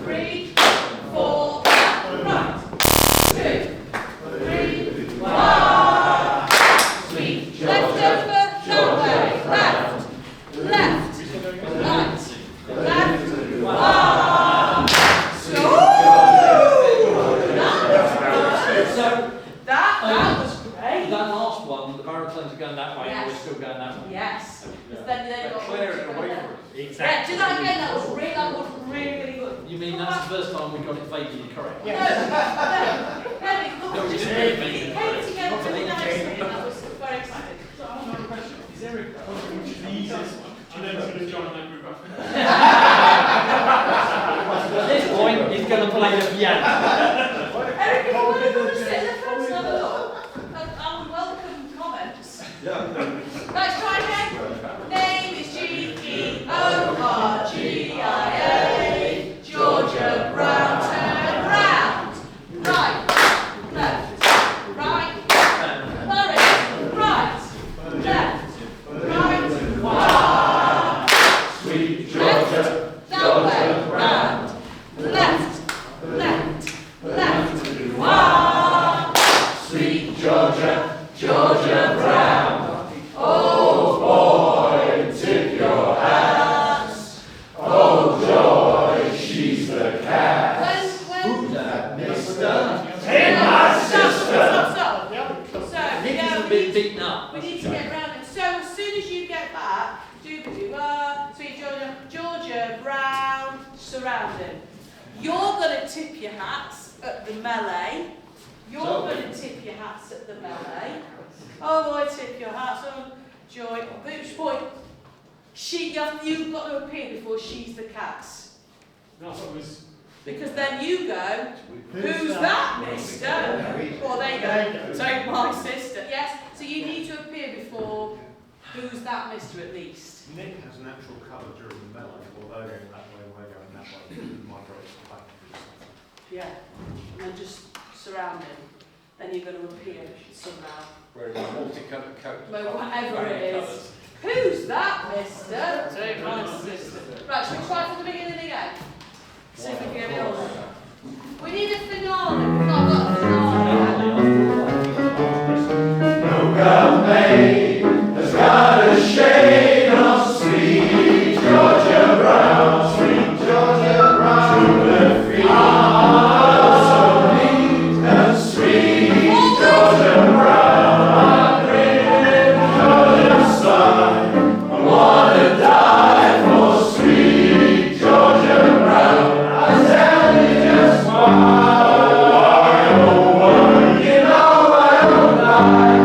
3, 4. Right. 2, 3, 1. Sweet. Left over. That way. Left. Left. Right. Left. 1. So that was great. That last one, the baritones are going that way, and we're Yes. still going that way. Yes. Then got clear it away from us. Yeah, do that again. That was really good. You mean that's the first time we got it vaguely correct? No, we just didn't make it it came correct. together really nicely. That was very exciting. So I have another question. Is there a which is the easiest one? Do you know who's going to join and then move up? At this point, he's going to play the piano. Eric, if you want to come and sit in the front and have a look, I would welcome comments. Let's try again. Name is G-E-O-R-G-I-A. Georgia Brown. Turn round. Right. Left. Right. Sorry. Right. Left. Right. Sweet Georgia. That way. Round. Left. surrounding. You're going to tip your hats at the melee. You're going to tip your hats at the melee. Oh boy, tip your hats. Oh, joy. Which point? You've got to appear before she's the cats. That's what was. Because then you go, who's that, mister? Well, there you go. Take my sister. Yes, so you need to appear before who's that, mister, at least. Nick has natural cover during the melee, although they're going that way, we're going that way, migrates back. Yeah, and then just surround him. Then you're going to appear somehow. Wearing a multicoloured coat. Well, whatever it is. Who's that, mister? Take my sister. Right, shall we try from the beginning again? See if we can get it on. We need a finale. We've not got a finale. No girl maid has got a shade of sweet Georgia Brown, sweet Georgia Brown. To the feet so neat and sweet Georgia Brown. Georgia son, I wanna die for sweet Georgia Brown. I tell you just why, oh why, you know I don't lie.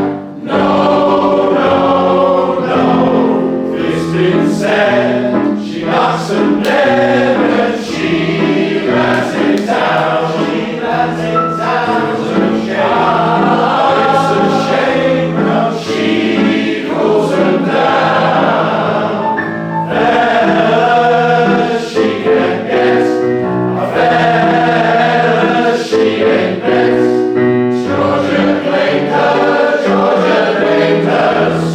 No, no, no, it's been said, she knocks a bed and she rats it down, she rats it down. It's a shame, it's a shame, she pulls her down. Better she can get, better she can get. Georgia claimed her,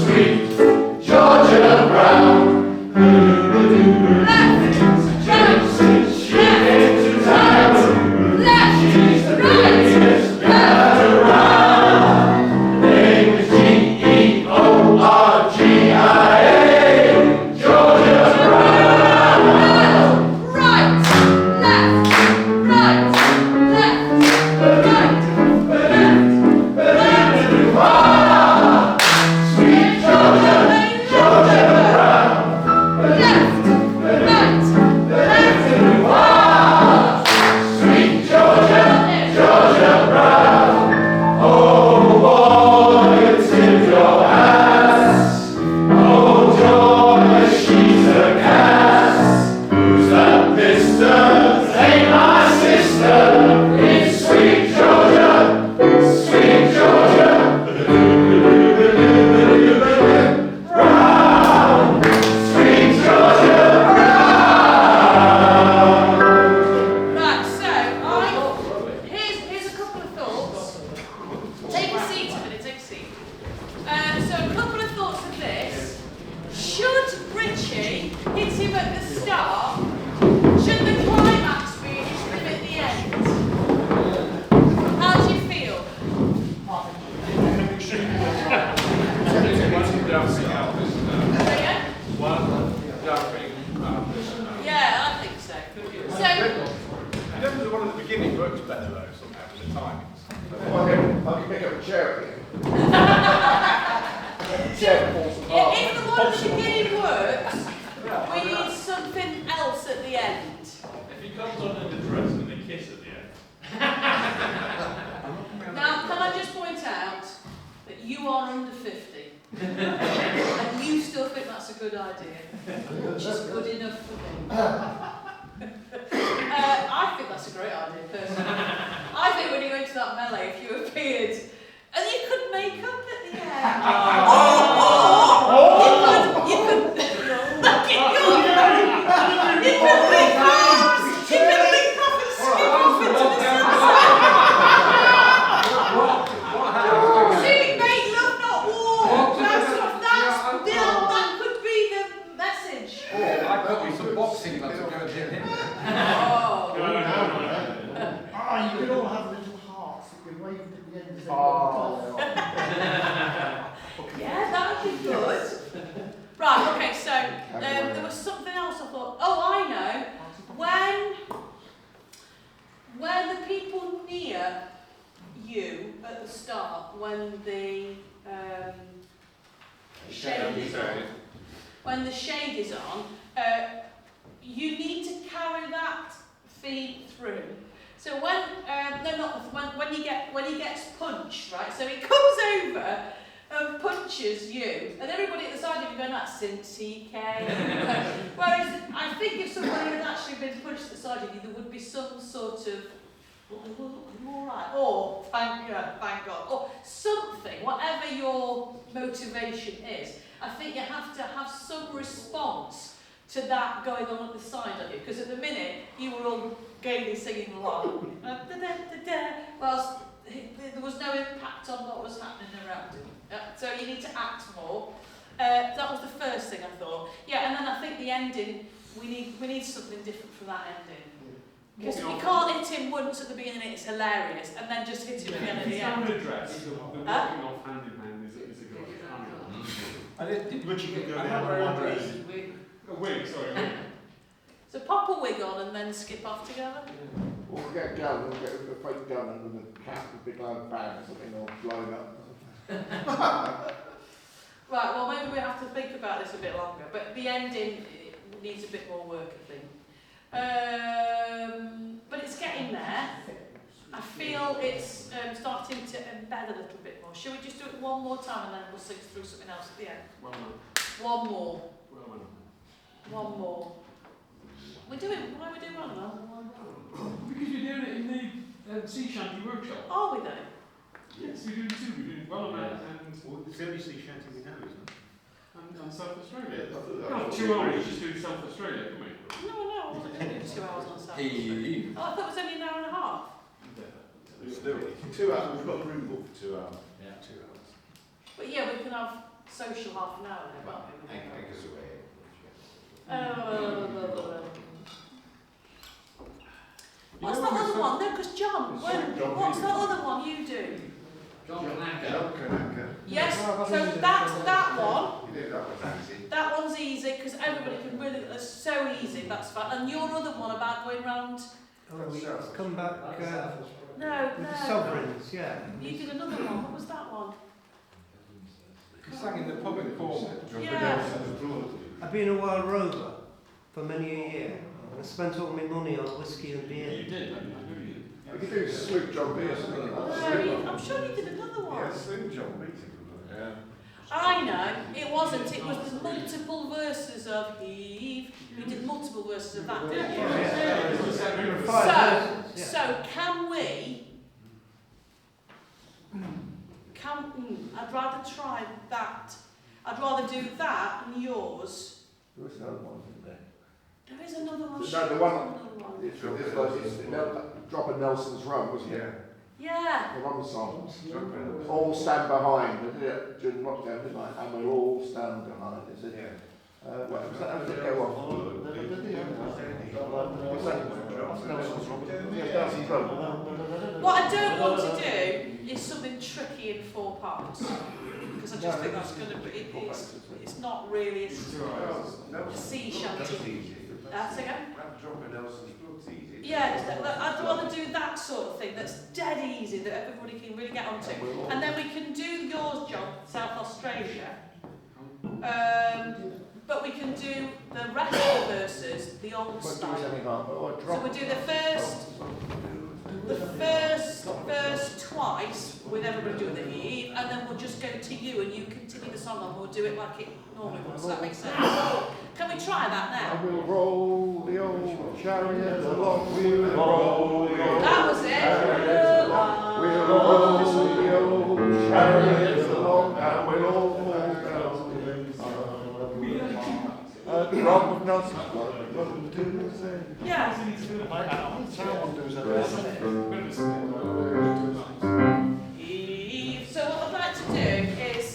sweet Georgia Brown. Since she came to town, she's the prettiest gal around. Her name is Georgia, Georgia Brown. Right, left, right, left, right. Sweet Georgia, Georgia Brown. Left, right, Sweet Georgia, Georgia Brown. Oh boy, it's in your ass. Oh Georgia, she's a gas. Who's that mister? Ain't my sister. It's sweet Georgia, sweet Georgia Brown. Sweet Georgia Brown. Right, so here's a couple of thoughts. Take a seat a minute, take a seat. So a couple of thoughts of this. Should Richie hit him at the start? Should the climax be hit him at the end? How do you feel? Say again? Yeah, I think so. So Definitely one at the beginning works better though, somehow, with the timings. I can pick up a chair again. Chair falls apart. if the one at the beginning works, we need something else at the end. If he comes on in the dress and they kiss at the end. Now, can I just point out that you are under 50 and you still think that's a good idea, which is good enough for me. I think that's a great idea, personally. I think when you went to that melee, if you appeared, and you could make up at the end. You could lick off. You could lick off and skip off into the sunset. See, make love, not war. That could be the message. I got you some boxing gloves to go and hit him. Oh. You could all have little hearts that you waved at the end as they walked off. Yeah, that would be good. Right, okay, so there was something else I thought, oh, I know. When the people near you at the start, when the shade is on, you need to carry that feed through. So when when he gets punched, right? So he comes over and punches you, and everybody at the side of you going, "That's since he came." Whereas I think if somebody had actually been punched at the side of you, there would be some sort of, "Are you all right?" Or thank God, or something. Whatever your motivation is, I think you have to have some response to that going on at the side of you, because at the minute you were all gaily singing along, whilst there was no impact on what was happening around you. So you need to act more. That was the first thing I thought. Yeah, and then I think the ending, we need something different from that ending. Because we can't hit him once at the beginning, it's hilarious, and then just hit him again at the end. The dress, the walking off hand in hand is a good idea. Richie could go I down have one a way. dress. A wig, sorry. A wig. So pop a wig on and then skip off together. Or we'll get a gun, we'll get a fake gun and with a cap with a big loud bag or something, or blow it up. Right, well maybe we have to think about this a bit longer, but the ending needs a bit more work, I think. But it's getting there. I feel it's starting to embed a little bit more. Shall we just do it one more time and then we'll sing through something else at the end? Well done. One more. Well done. One more. Why are we doing one more? Because you're doing it in the sea shanty workshop. Are we though? Yes, we're doing two. We're doing Wellerman Well, it's the only sea shanty we know, isn't it? and South Australia. Yeah, Well, 2 hours just doing South Australia, can we? No, I wasn't doing 2 hours on Saturday. Eve. Oh, I thought it was only an hour and a half. Let's do it. 2 hours, we've got a room booked for 2 hours. Yeah. 2 hours. But yeah, we can have social half an hour there, can't we? Take us away. What's that other one? No, because John, what's that other one you do? John Knacker. Yes, so that one, You knew that was easy. that one's easy because everybody can really, it's so easy, that's fine. And your other one about going round, Come back no, with the no, sovereigns, yeah. you did another one, what was that one? He sang in the pub in Cornwall. Yeah. I've been a wild rover for many a year. I spent all my money on whiskey and beer. You did, I know you did. We could do Sloop John B or something like No, that. I'm sure you did another one. Yeah, Slim John beat him. Yeah. I know, it wasn't, it was the multiple verses of Eve. You did multiple verses of that, didn't you? So can we, I'd rather try that, I'd rather do that than yours. There was another one, isn't there? There is another one. No, sure, the there's one- another one. It's dropping Nelson's Run, wasn't it? Yeah. The one song. All stand behind. I did it during lockdown, didn't I? And we'll all stand behind. Is it? What was that? How did it go off? What's that? That's Nelson's Run. Yeah, Nelson's Run. What I don't want to do is something tricky in 4 parts. Because I just think that's going to be, it's not really a sea shanty. That's again? Dropping Nelson's Blood's easy. Yeah, I'd rather do that sort of thing that's dead easy that everybody can really get onto. And then we can do yours, John, South Australia. But we can do the rest of the verses, the old style. So we do the first verse twice with everybody doing the Eve, and then we'll just go to you and you continue the song and we'll do it like it normally would. Does that make sense? Can we try that now? I will roll the old chariot along, we'll roll the old That was it. chariot along, we'll roll the old chariot along, and we'll all fall down. Drum of Nelson's blood, run to the same. Yeah. Someone does that. Eve. So what I'd like to do is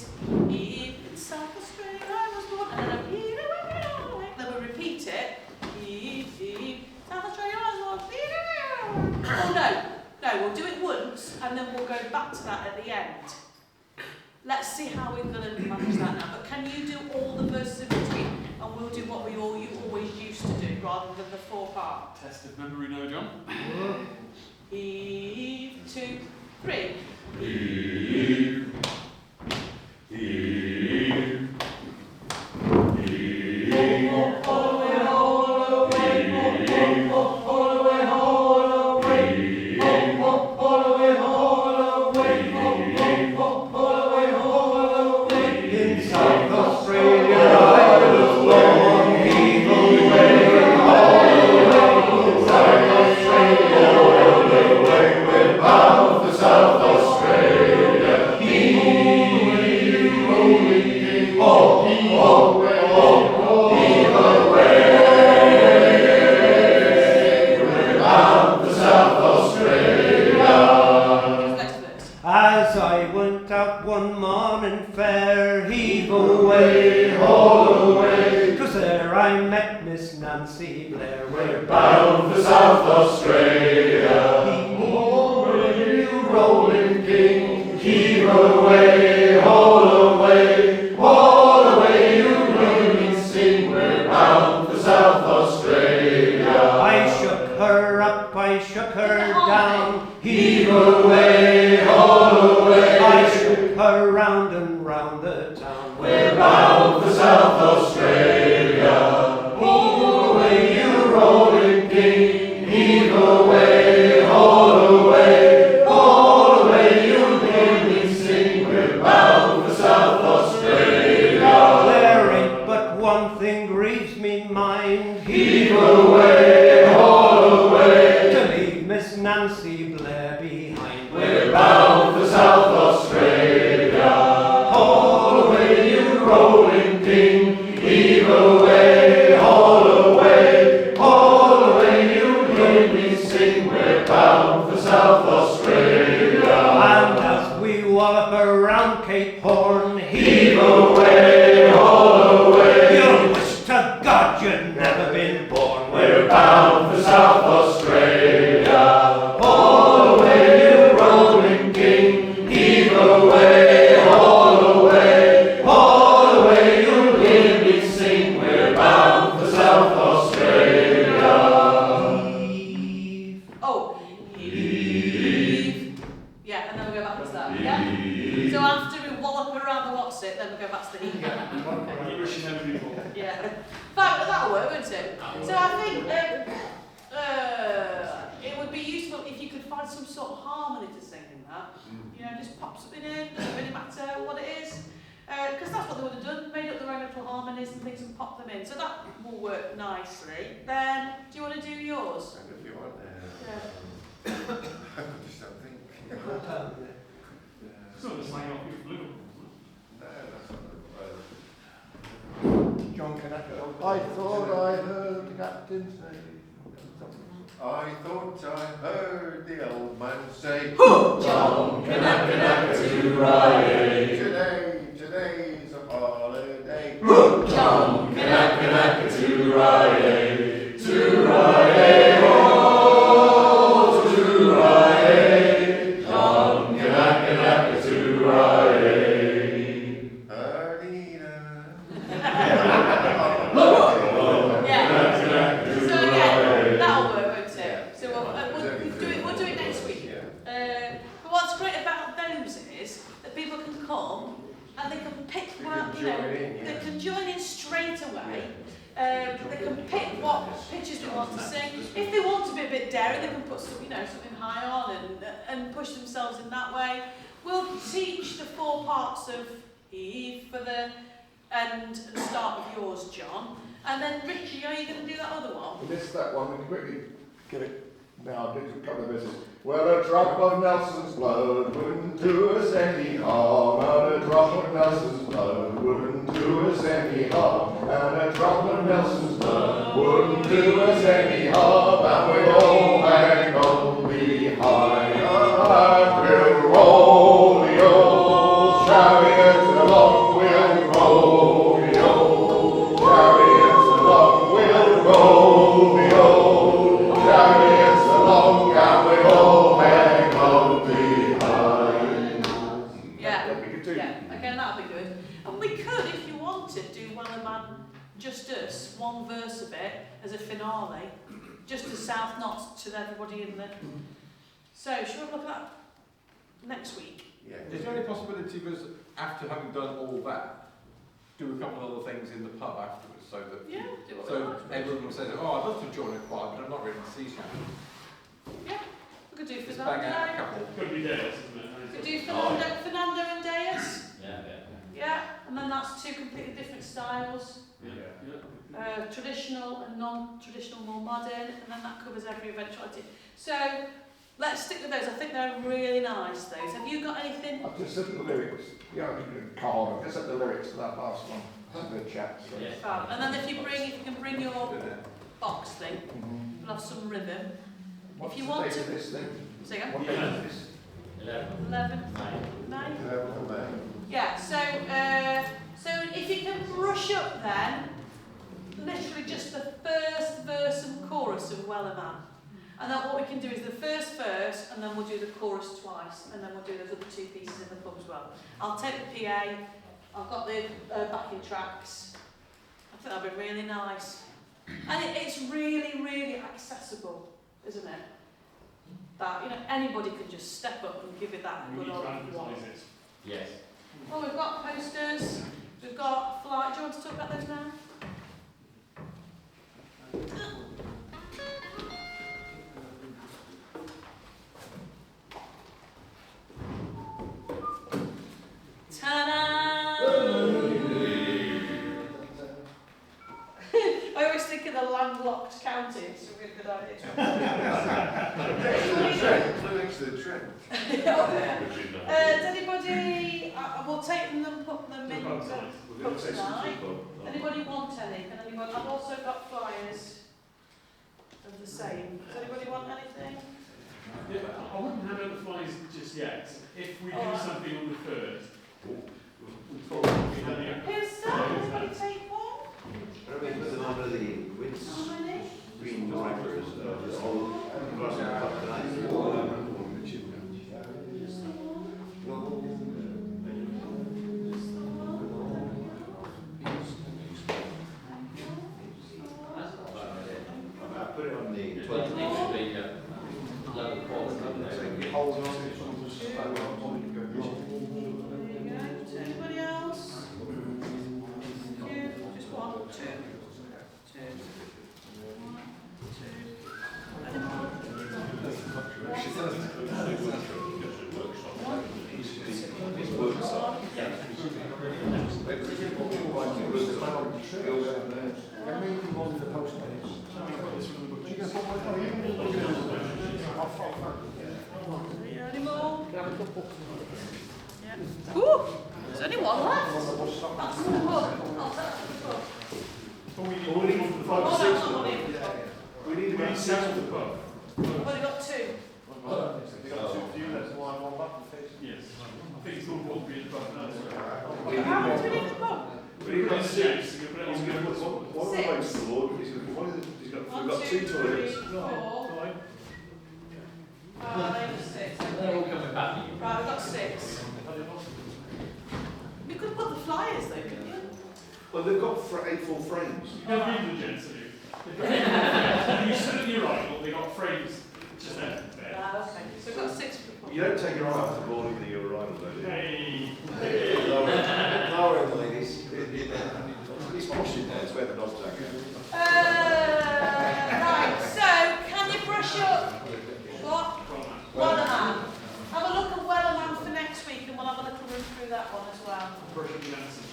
Eve in South Australia I was born, and then Eve, then we'll repeat it. Eve, South Australia I was born. Oh no, we'll do it once and then we'll go back to that at the end. Let's see how we're going to manage that now. But can you do all the verses in between, and we'll do what you always used to do rather than the 4-part. Test of memory now, John. Eve, 2, 3. Eve. Eve. Eve. All the way home. Australia. You rolling king, heave away, haul away, you rolling sing, we're bound for South Australia. I shook her up, I shook her down, Heave away, haul away, I shook her round and round the town. we're bound for South Australia. Haul away, you rolling king, heave away, haul away, you rolling sing, we're bound for South Australia. There ain't but one thing grieves me mind, Heave away, haul away, to leave Miss Nancy Blair behind. we're bound for South Australia. Haul away, you rolling king, heave away, haul away, you rolling sing, we're bound for South Australia. And as we wallop around Cape Horn, Heave away, haul away, you'll wish to God you'd never been born. we're bound for South Australia. Haul away, you rolling king, heave away, haul away, you rolling sing, we're bound for South Australia. Oh, heave. Yeah, and then we go back to that. Yeah. So after we wallop around the what's it, then we go back to the heave. Yeah. That'll work, won't it? So I think it would be useful if you could find some sort of harmony to sing in that. You know, just pop something in, doesn't really matter what it is. Because that's what they would have done, made up their own little harmonies and things and pop them in. So that will work nicely. Then, do you want to do yours? And if you want, Yeah. just don't think. Sort of slang off with blue. John Kanaka. I thought I heard the captain say. I thought I heard the old man say, John Kanaka to Rye. Today's a holiday. John Kanaka to Rye. To Rye, oh, to Rye. John Kanaka to Rye. Yeah. So again, that'll work, won't it? So we'll do it next week. But what's great about those is that people can come and they can pick one, you know, they can join in straight away. They can pick what pitches they want to sing. If they want to be a bit daring, they can put some, you know, something high on and push themselves in that way. We'll teach the 4 parts of Eve for the and start with yours, John. And then Richie, are you going to do that other one? We missed that one. We can quickly get it now. Do a couple of verses. Well, a drop of Nelson's blood wouldn't do us any harm, and a drop of Nelson's blood wouldn't do us any harm, and a drop of Nelson's blood wouldn't do us any harm, and we'll all hang on behind, and we'll roll the old chariot along, we'll roll the old chariot along, we'll roll the old chariots along, and we'll all hang on behind. Yeah. We could do. Yeah, again, that'll be good. And we could, if you wanted, do Wellerman Just Us, one verse of it, as a finale, just a south knot to everybody in the... So, shall we look at that next week? Yeah. Is there any possibility of us, after having done all that, do a couple of other things in the pub afterwards, so that Yeah, do what we so like. everyone says, oh, I'd love to join a choir, but I'm not really in the sea channel. Yeah, we could do Just bang out a Fernando. couple. Could be theirs, isn't We it? could do Fernando and Deus. Yeah. Yeah, and then that's 2 completely different styles. Traditional and non-traditional, more modern, and then that covers every eventuality. So, let's stick with those. I think they're really nice, those. Have you got anything? I've just said the lyrics. Yeah, I've card. I've just said the lyrics to that last one. To the chat. So. Yeah. Fab. And then if you can bring your box thing, Mm-hmm. we'll have some rhythm. What's you the want date to- of this thing? So again, What date is this? 11. 11, 9. 11th of May. Yeah. So if you can brush up then, literally just the first verse and chorus of Wellerman, And then what we can do is the first, and then we'll do the chorus twice, and then we'll do those other two pieces in the pub as well. I'll take the PA, I've got the backing tracks. I think that'll be really nice. And it's really, really accessible, isn't it? That, you know, anybody can just step up and give it that We good need to old advertise one. it. Yes. Well, we've got posters, we've got flight. Do you want to talk about those now? Ta-da! I always think of the landlocked county. It's a really good idea. Flew next to the trend. Does anybody? We'll take them and put them in the book tonight. Anybody want any? Can anybody? I've also got flyers of the same. Does anybody want anything? Yeah, but I wouldn't hand out the flyers just yet. If we do something on the 3rd, we'll probably be done here. Who's that? Anybody take one? I mean, with the number of the winds, How many? green drivers, all I put it on the It 12th. needs to be low quality. Hold on. Anybody else? You? Just one, two. One, two. Any more? Any more? Yeah. Ooh, there's only one left. That's the pub. I'll take that to the pub. We need one for the Oh, pub. that's not money. We need 6 for the pub. We've only got two. Yes. I think it's all what we need the pub now. How many do we need for the pub? We need one 6. We're going to put it on the One of the ways to the Lord, we've One, got two, two three, toilets. four. 5, 6. They're all coming back. Right, we've got 6. You could put the flyers though, couldn't you? Well, they've got 8 full frames. You don't read the gents, do you? You stood at your right, they got frames just there. Okay. So we've got 6 for the pub. You don't take your eye off the board when you're arrival, do you? Hey! Lower in the ladies. It's posh in there, it's where the dogs are. Right, so can you brush up what? Wellerman. Have a look at Wellerman for next week and we'll have a little run through that one as well. Brushing the answer.